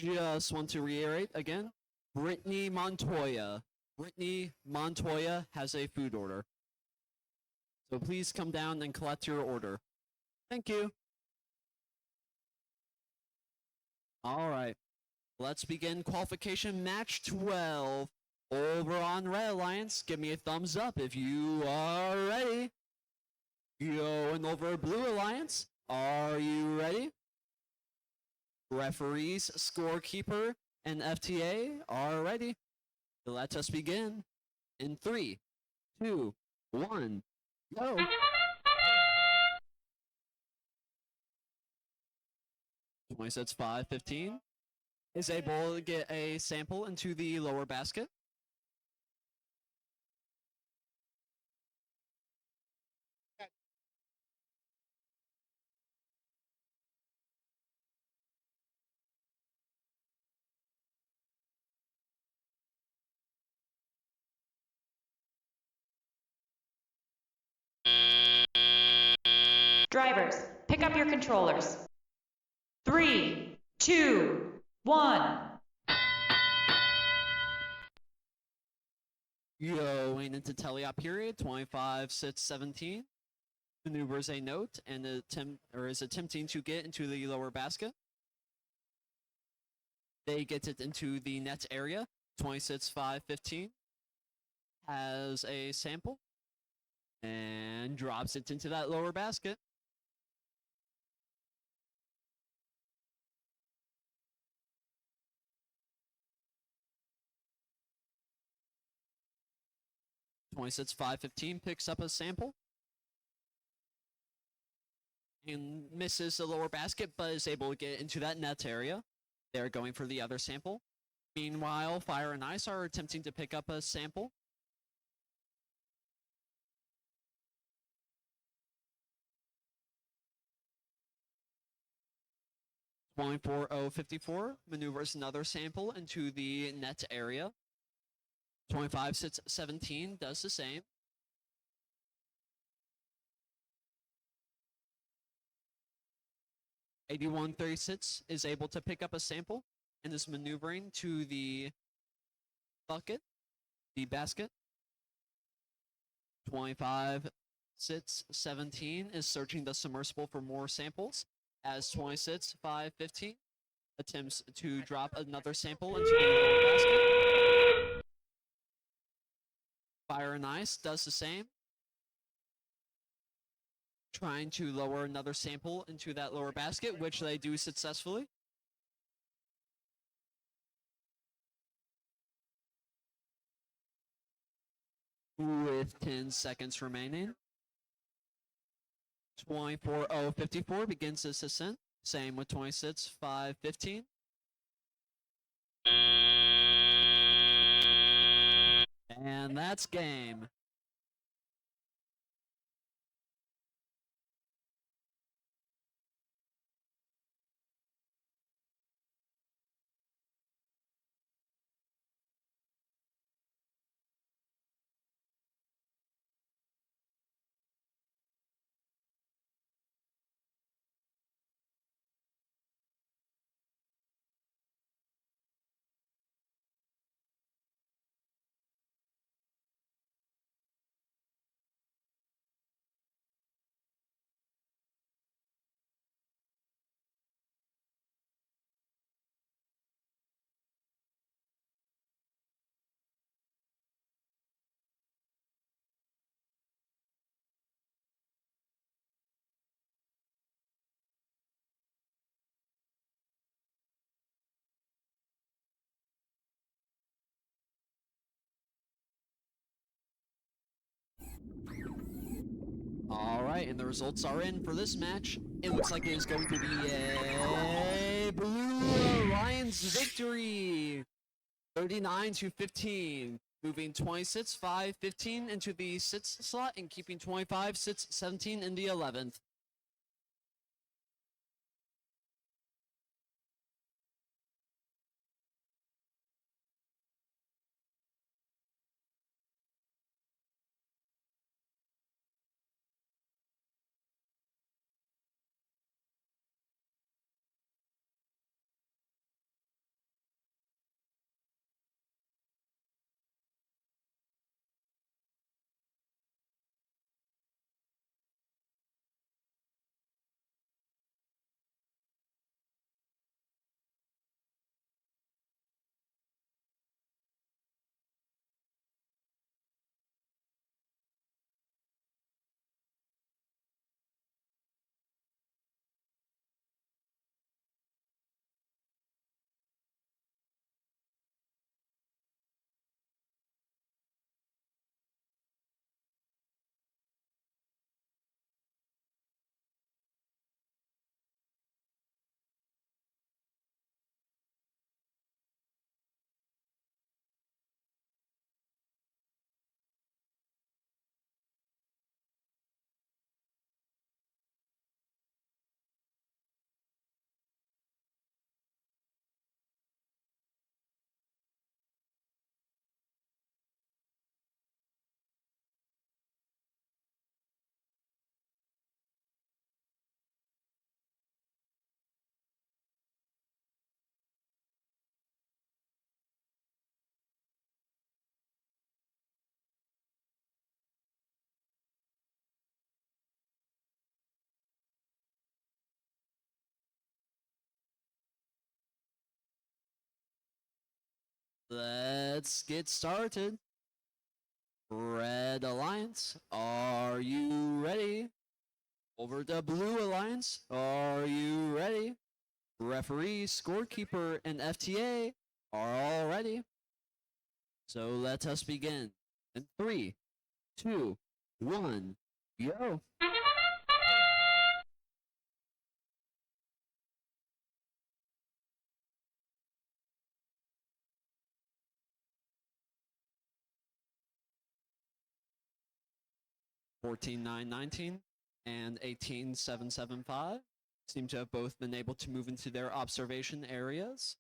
Just want to reiterate again, Brittany Montoya. Brittany Montoya has a food order. So please come down and collect your order. Thank you. All right. Let's begin qualification match 12. Over on Red Alliance, give me a thumbs up if you are ready. Going over Blue Alliance, are you ready? Referees, scorekeeper, and FTA are ready. Let us begin in 3, 2, 1, go. Twenty sets 5-15 is able to get a sample into the lower basket. Drivers, pick up your controllers. 3, 2, 1. Going into teleop period, 25-6-17. Maneuvers a note and is attempting to get into the lower basket. They get it into the net area, 26-5-15. Has a sample and drops it into that lower basket. Twenty-six 5-15 picks up a sample and misses the lower basket, but is able to get into that net area. They're going for the other sample. Meanwhile, Fire and Ice are attempting to pick up a sample. (24:054) maneuvers another sample into the net area. 25-17 does the same. (81:36) is able to pick up a sample and is maneuvering to the bucket, the basket. 25-17 is searching the submersible for more samples as 26-5-15 attempts to drop another sample into the lower basket. Fire and Ice does the same, trying to lower another sample into that lower basket, which they do successfully. With 10 seconds remaining. 24:054 begins this ascent. Same with 26-5-15. And that's game. All right, and the results are in for this match. It looks like it is going to be a Blue Alliance victory, 39-15, moving 26-5-15 into the 6th slot and keeping 25-6-17 in the 11th. Let's get started. Red Alliance, are you ready? Over to Blue Alliance, are you ready? Referee, scorekeeper, and FTA are all ready. So let us begin. In 3, 2, 1, go. (14.9.19) and 18.7.7.5 seem to have both been able to move into their observation areas.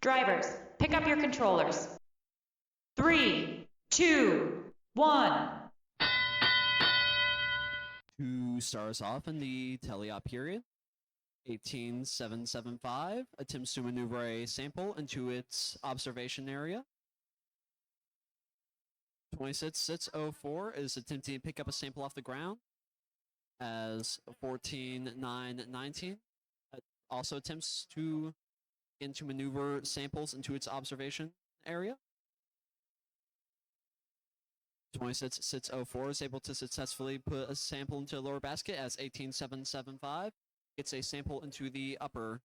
Drivers, pick up your controllers. 3, 2, 1. To start us off in the teleop period, 18.7.7.5 attempts to maneuver a sample into its observation area. 26.6.04 is attempting to pick up a sample off the ground, as 14.9.19 also attempts to begin to maneuver samples into its observation area. 26.6.04 is able to successfully put a sample into a lower basket, as 18.7.7.5 gets a sample into the upper.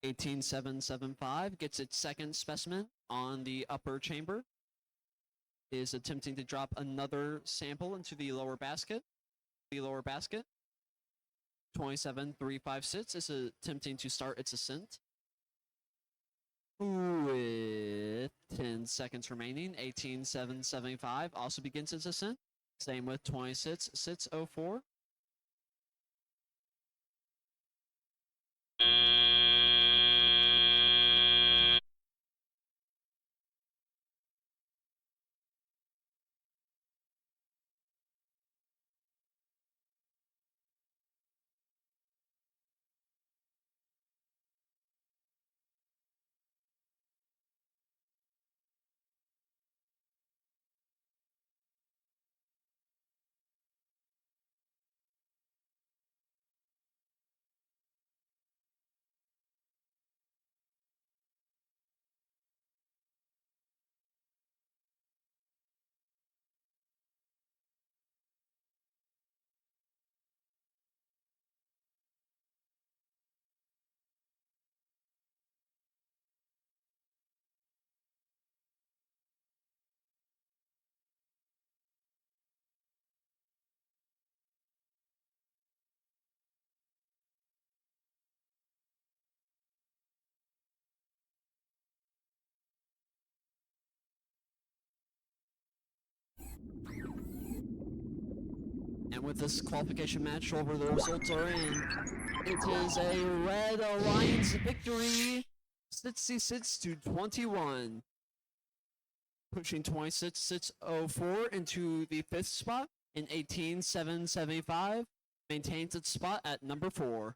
(18.7.7.5 gets its second specimen on the upper chamber, is attempting to drop another sample into the lower basket. 27.356 is attempting to start its ascent. With 10 seconds remaining, 18.7.7.5 also begins its ascent. Same with 26.6.04. And with this qualification match over, the results are in. It is a Red Alliance victory, 66-21. Pushing 26.6.04 into the 5th spot, and 18.7.75 maintains its spot at number 4.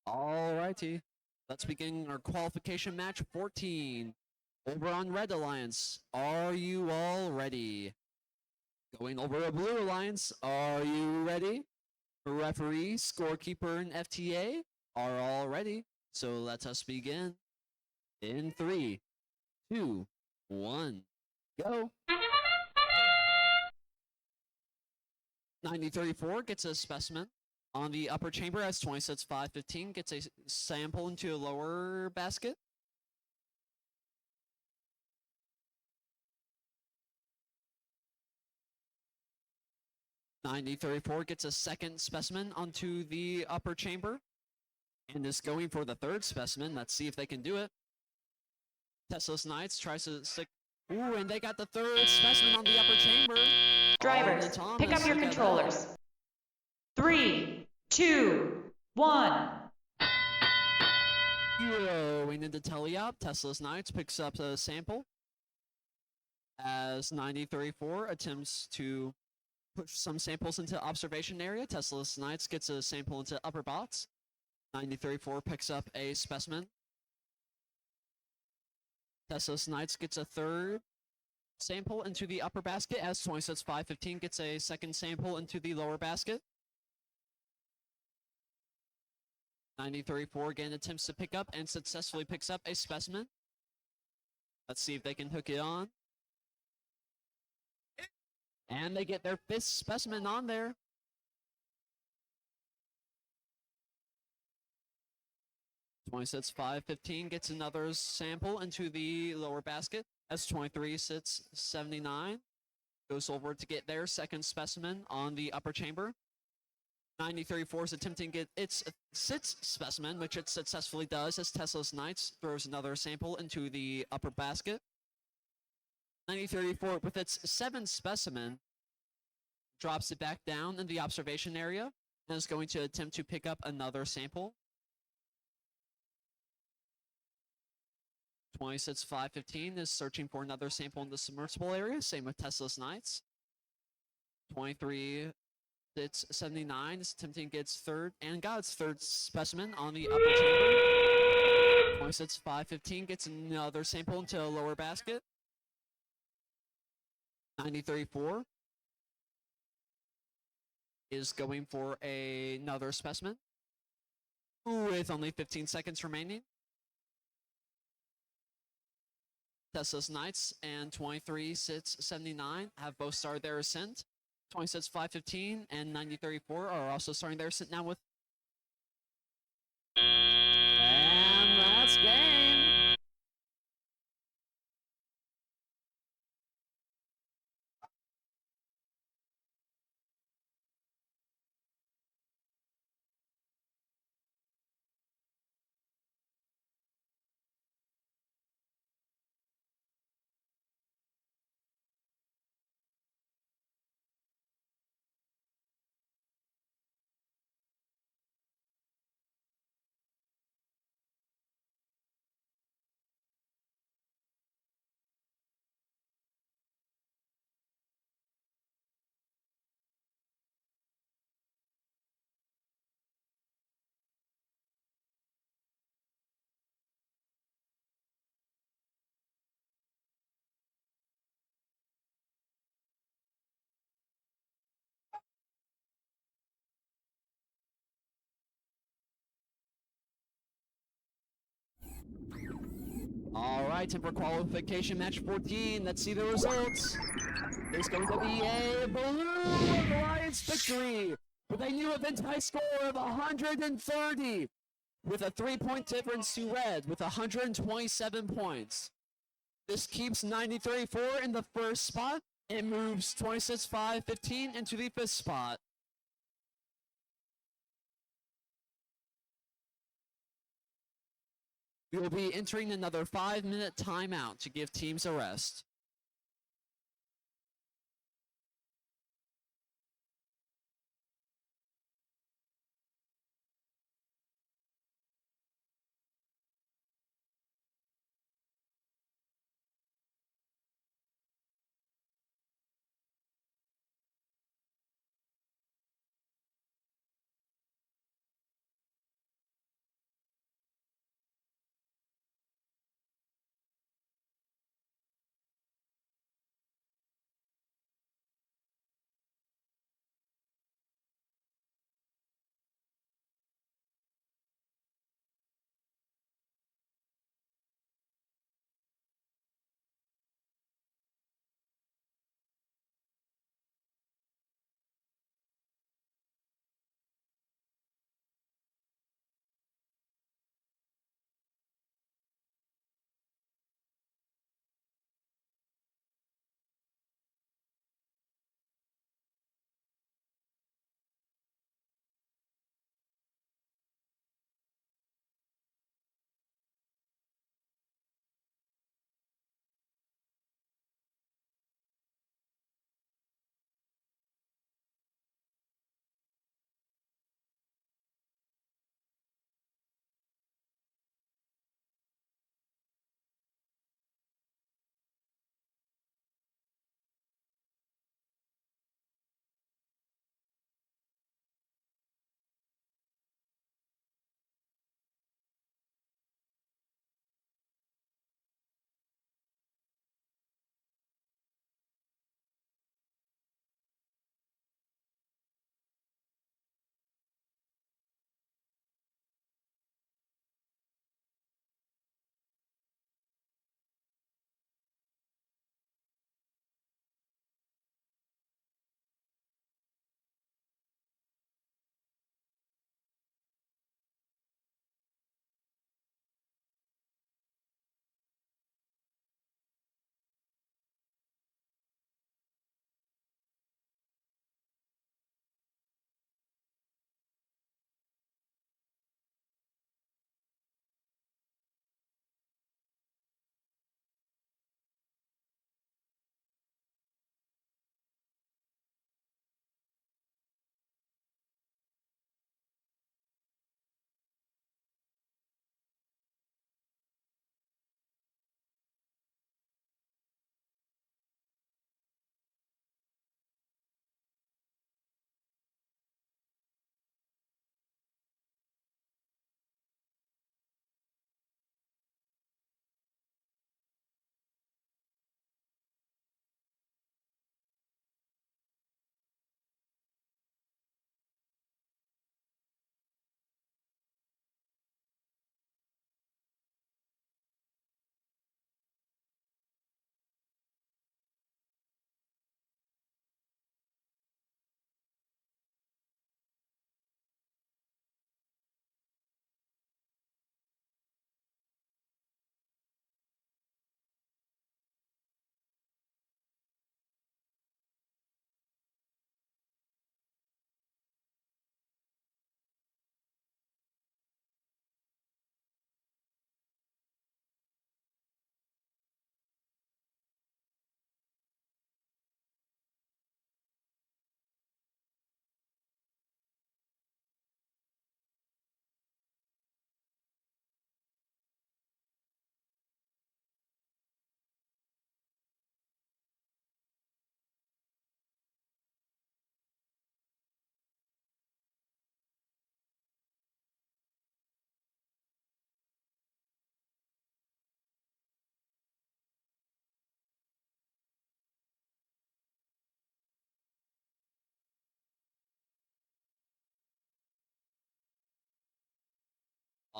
Alrighty. Let's begin our qualification match 14. Over on Red Alliance, are you all ready? Going over to Blue Alliance, are you ready? Referee, scorekeeper, and FTA are all ready. So let us begin. In 3, 2, 1, go. 9034 gets a specimen on the upper chamber as 26-515 gets a sample into a lower basket. (9034) gets a second specimen onto the upper chamber and is going for the third specimen. Let's see if they can do it. Tesla's Knights tries to stick. Ooh, and they got the third specimen on the upper chamber. Drivers, pick up your controllers. 3, 2, 1. Going into teleop, Tesla's Knights picks up a sample as 9034 attempts to push some samples into observation area. Tesla's Knights gets a sample into upper box. 9034 picks up a specimen. Tesla's Knights gets a third sample into the upper basket as 26-515 gets a second sample into the lower basket. 9034 again attempts to pick up and successfully picks up a specimen. Let's see if they can hook it on. And they get their fifth specimen on there. Sits 515 gets another sample into the lower basket as 23 sits 79. Goes over to get their second specimen on the upper chamber. 9034 is attempting to get its sixth specimen, which it successfully does as Tesla's Knights throws another sample into the upper basket. 9034 with its seventh specimen drops it back down in the observation area and is going to attempt to pick up another sample. 26-515 is searching for another sample in the submersible area. Same with Tesla's Knights. 23 sits 79 is attempting to get its third and got its third specimen on the upper chamber. 26-515 gets another sample into a lower basket. 9034 is going for another specimen with only 15 seconds remaining. Tesla's Knights and 23 sits 79 have both started their ascent. 26-515 and 9034 are also starting their ascent now with. And that's game. All right, time for qualification match 14. Let's see the results. There's going to be a Blue Alliance victory with a new event high score of 130, with a 3-point difference to Red with 127 points. This keeps 9034 in the first spot. It moves 26-515 into the fifth spot. We will be entering another 5-minute timeout to give teams a rest.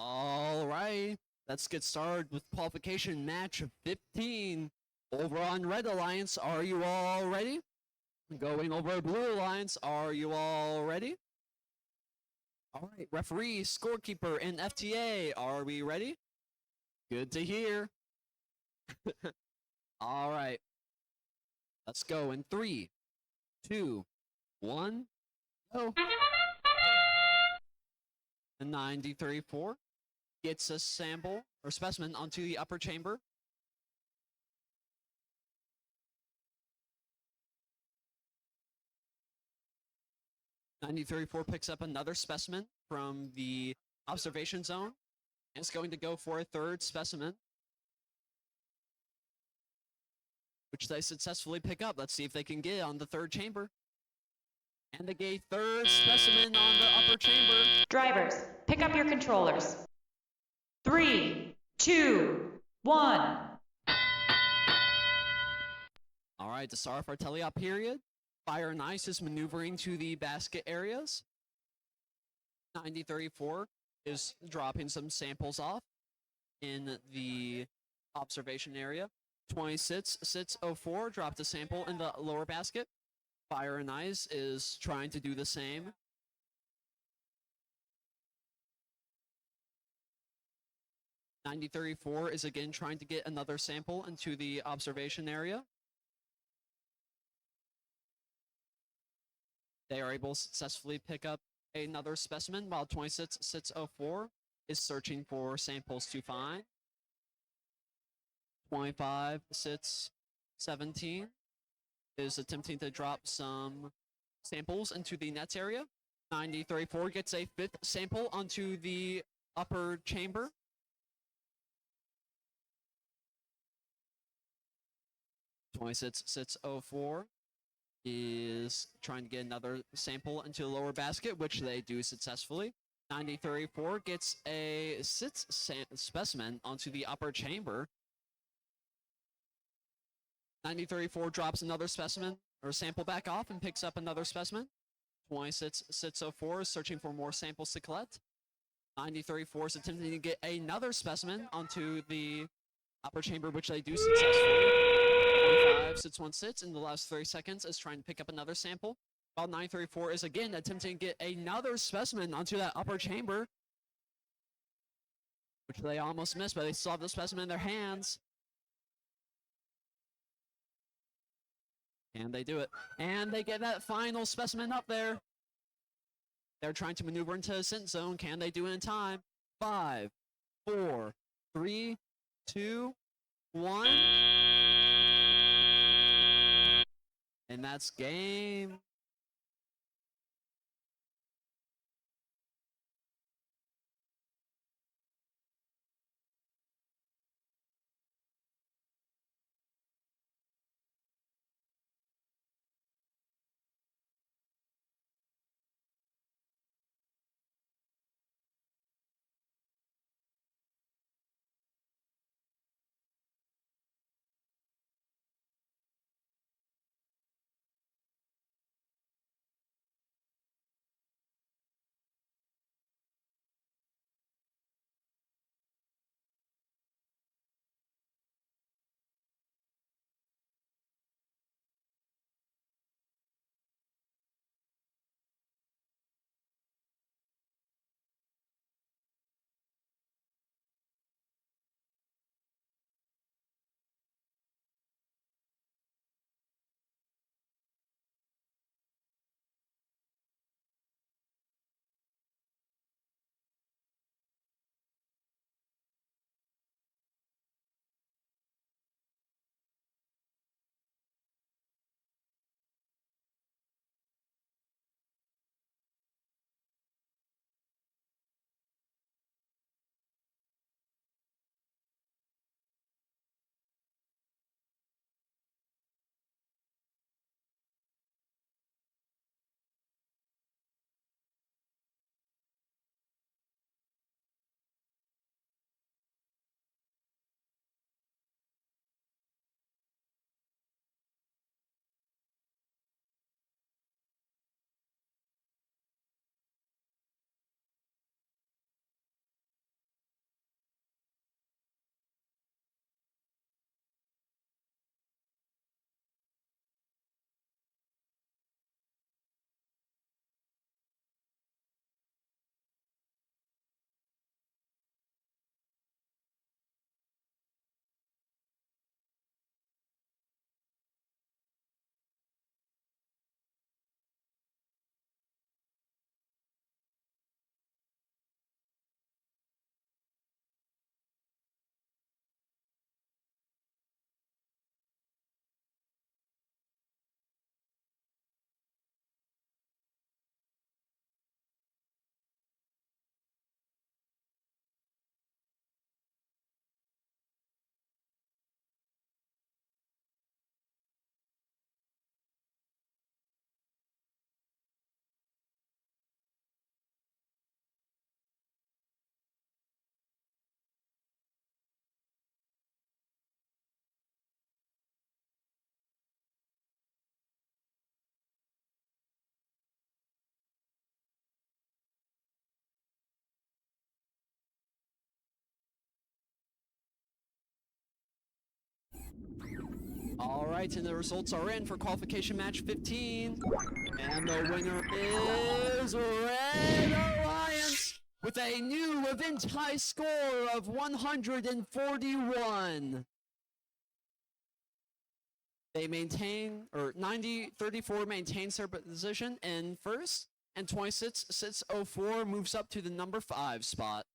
All right, let's get started with qualification match 15. Over on Red Alliance, are you all ready? Going over Blue Alliance, are you all ready? All right, referee, scorekeeper, and FTA, are we ready? Good to hear. All right, let's go in 3, 2, 1, go. The 93-4 gets a sample or specimen onto the upper chamber. '93-4 picks up another specimen from the observation zone and is going to go for a third specimen, which they successfully pick up. Let's see if they can get it on the third chamber. And they get a third specimen on the upper chamber. Drivers, pick up your controllers. 3, 2, 1. All right, to start off our teleop period, Fire and Ice is maneuvering to the basket areas. 9034 is dropping some samples off in the observation area. 26-604 dropped a sample in the lower basket. Fire and Ice is trying to do the same. '9034 is again trying to get another sample into the observation area. They are able to successfully pick up another specimen, while 26-604 is searching for samples to find. 25-617 is attempting to drop some samples into the nets area. 9034 gets a fifth sample onto the upper chamber. '26-604 is trying to get another sample into the lower basket, which they do successfully. 9034 gets a sixth specimen onto the upper chamber. 9034 drops another specimen or sample back off and picks up another specimen. 26-604 is searching for more samples to collect. 9034 is attempting to get another specimen onto the upper chamber, which they do successfully. 25-616 in the last 30 seconds is trying to pick up another sample. While 934 is again attempting to get another specimen onto that upper chamber, which they almost missed, but they still have the specimen in their hands. And they do it. And they get that final specimen up there. They're trying to maneuver into the scent zone. Can they do it in time? 5, 4, 3, 2, 1. And that's game. All right, and the results are in for qualification match 15. And the winner is Red Alliance with a new event high score of 141. They maintain, or 90-34 maintains their position in first, and 26-604 moves up to the number 5 spot.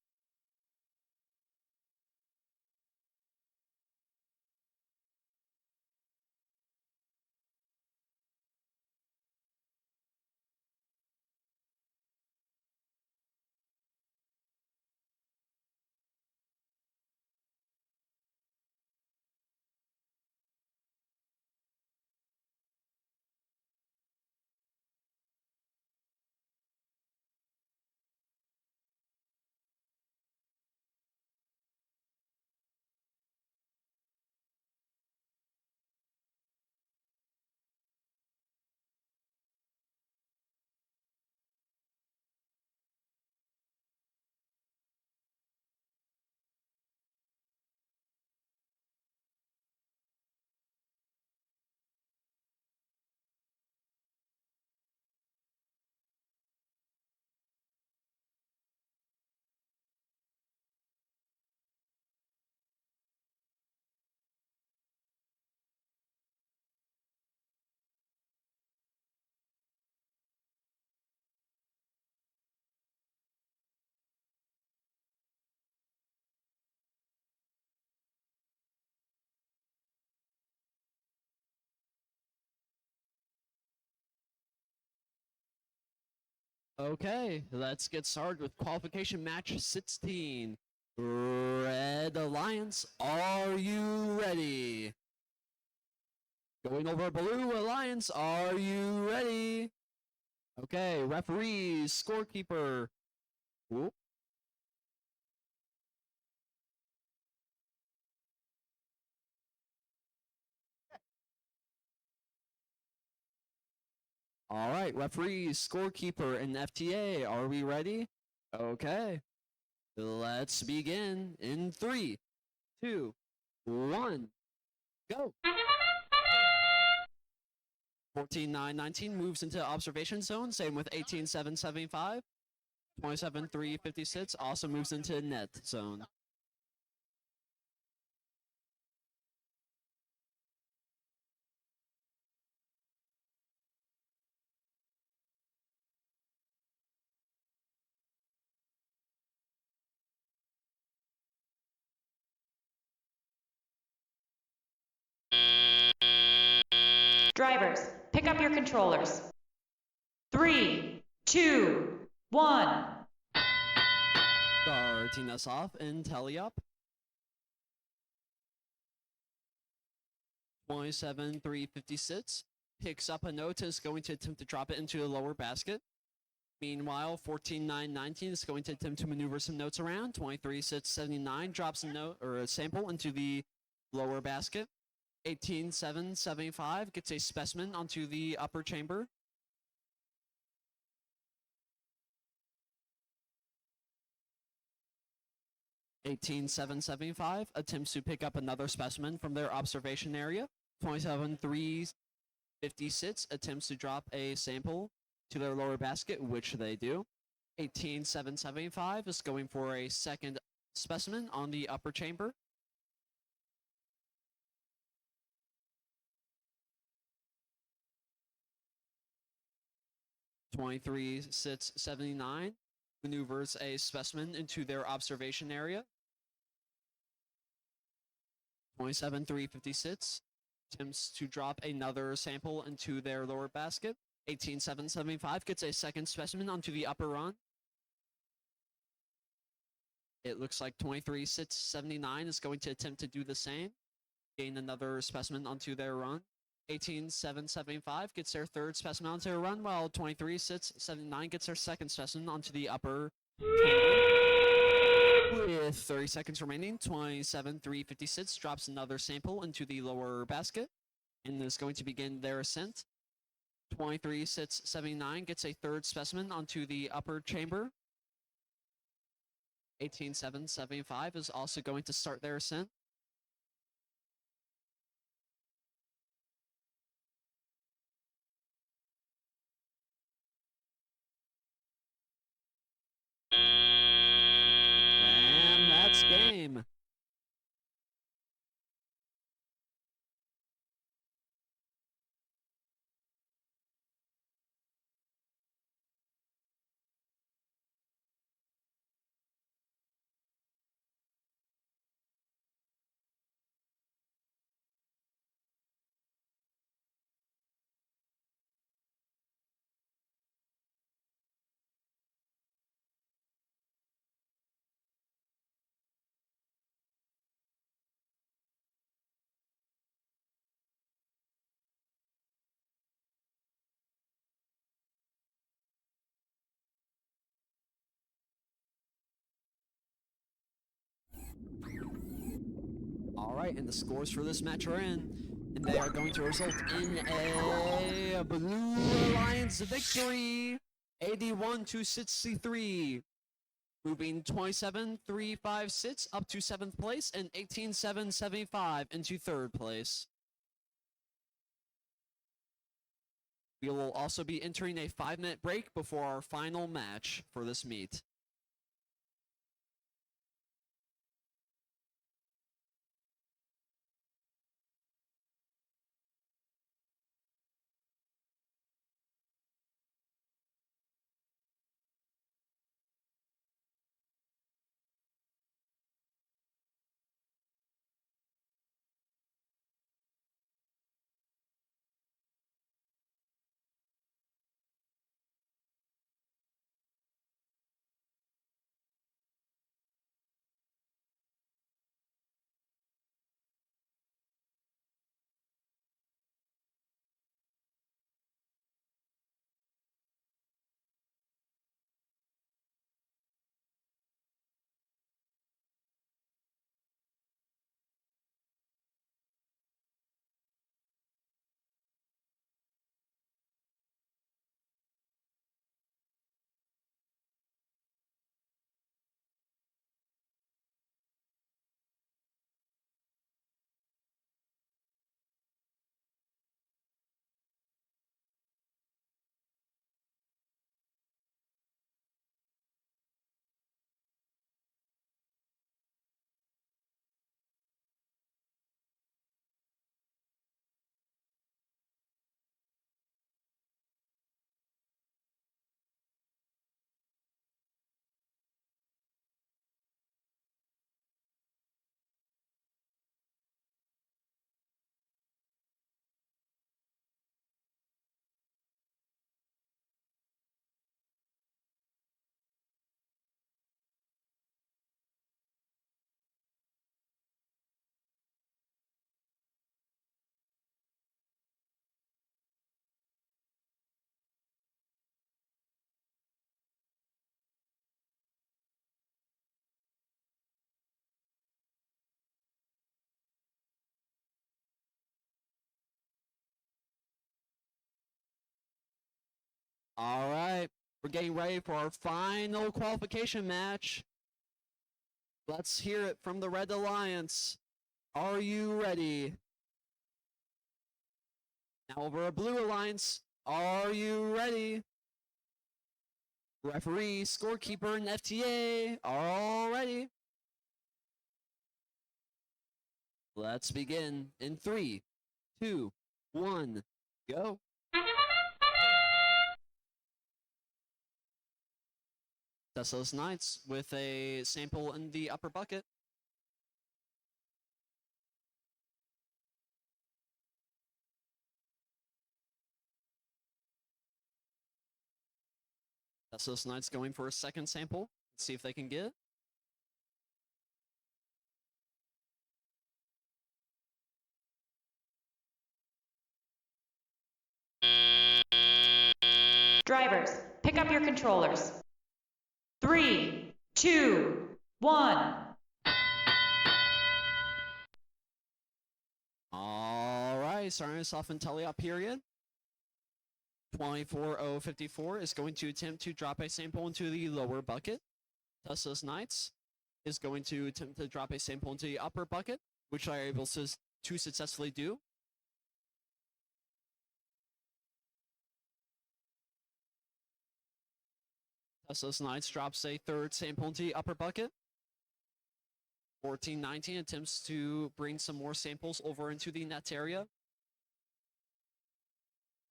Okay, let's get started with qualification match 16. Red Alliance, are you ready? Going over Blue Alliance, are you ready? Okay, referees, scorekeeper. Whoop. All right, referees, scorekeeper, and FTA, are we ready? Okay, let's begin in 3, 2, 1, go. 14-9-19 moves into observation zone, same with 18-7-75. 27-3-56 also moves into net zone. Drivers, pick up your controllers. 3, 2, 1. Starting us off in Teleup. 27-3-56 picks up a note and is going to attempt to drop it into the lower basket. Meanwhile, 14-9-19 is going to attempt to maneuver some notes around. 23-6-79 drops a note or a sample into the lower basket. 18-7-75 gets a specimen onto the upper chamber. 18-7-75 attempts to pick up another specimen from their observation area. 27-3-56 attempts to drop a sample to their lower basket, which they do. 18-7-75 is going for a second specimen on the upper chamber. 23-6-79 maneuvers a specimen into their observation area. 27-3-56 attempts to drop another sample into their lower basket. 18-7-75 gets a second specimen onto the upper run. It looks like 23-6-79 is going to attempt to do the same, gain another specimen onto their run. 18-7-75 gets their third specimen onto their run, while 23-6-79 gets their second specimen onto the upper chamber. With 30 seconds remaining, 27-3-56 drops another sample into the lower basket and is going to begin their ascent. 23-6-79 gets a third specimen onto the upper chamber. 18-7-75 is also going to start their ascent. And that's game. All right, and the scores for this match are in, and they are going to result in a Blue Alliance victory, 81-63, moving 27-3-5-6 up to 7th place and 18-7-75 into 3rd place. We will also be entering a 5-minute break before our final match for this meet. All right, we're getting ready for our final qualification match. Let's hear it from the Red Alliance. Are you ready? Now over a Blue Alliance. Are you ready? Referee, scorekeeper, and FTA are all ready. Let's begin in 3, 2, 1, go. Teslas Knights with a sample in the upper bucket. Teslas Knights going for a second sample. Let's see if they can get it. Drivers, pick up your controllers. 3, 2, 1. All right, starting us off in teleop period. 24054 is going to attempt to drop a sample into the lower bucket. Tesla's Knights is going to attempt to drop a sample into the upper bucket, which they are able to successfully do. Tesla's Knights drops a third sample into the upper bucket. 1419 attempts to bring some more samples over into the net area.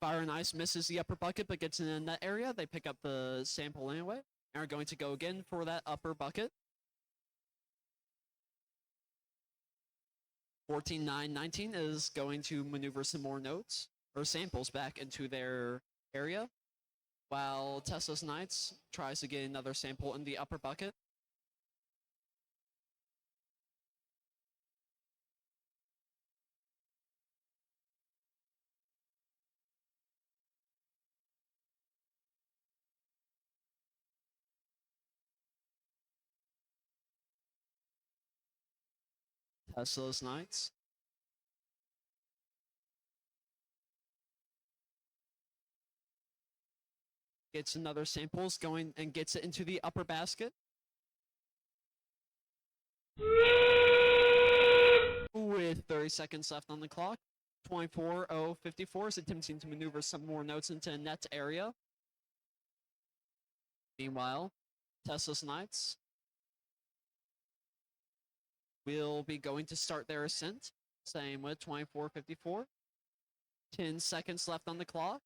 Fire and Ice misses the upper bucket but gets in the net area. They pick up the sample anyway and are going to go again for that upper bucket. 14919 is going to maneuver some more notes or samples back into their area, while Tesla's Knights tries to get another sample in the upper bucket. Tesla's Knights gets another samples going and gets it into the upper basket. With 30 seconds left on the clock, 24:054 is attempting to maneuver some more notes into a net area. Meanwhile, Tesla's Knights will be going to start their ascent. Same with 24:54. 10 seconds left on the clock.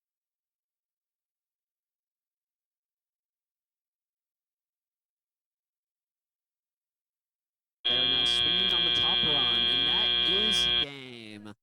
They're now swinging on the top run, and that is game.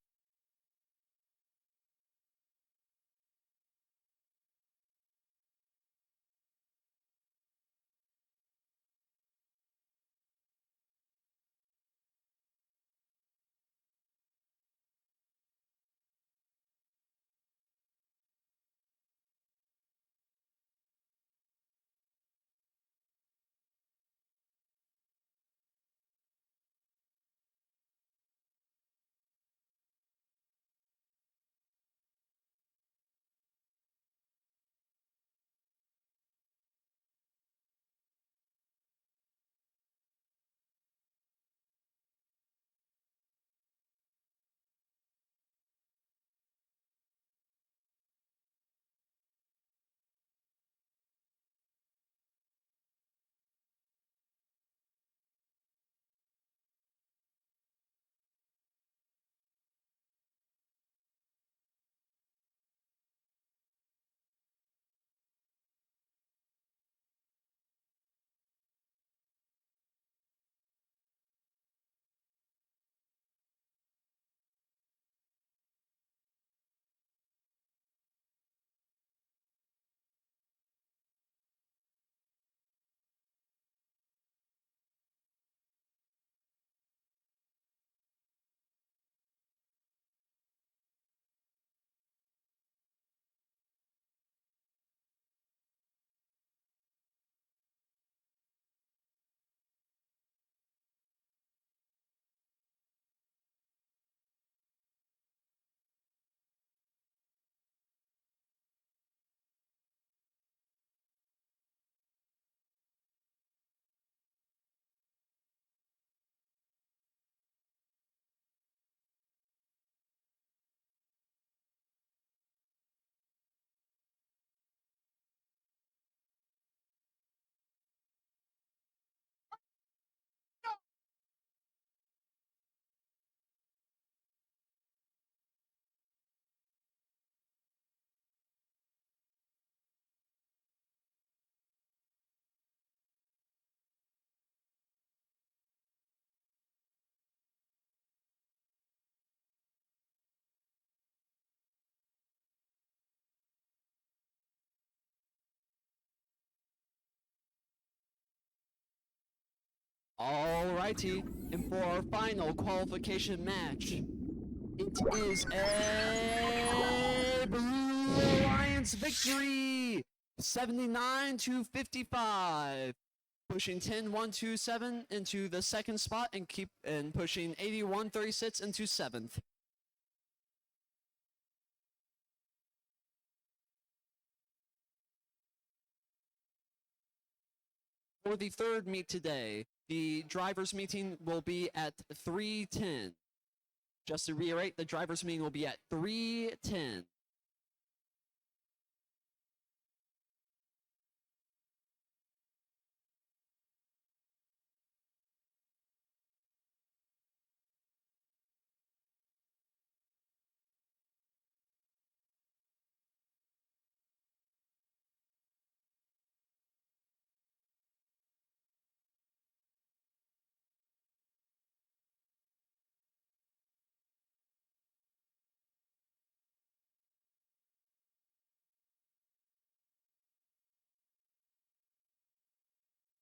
Alrighty, and for our final qualification match, it is a Blue Alliance victory! 79-55. Pushing 10-127 into the second spot and pushing 81-36 into seventh. For the third meet today, the drivers' meeting will be at 3:10. Just to reiterate, the drivers' meeting will be at 3:10.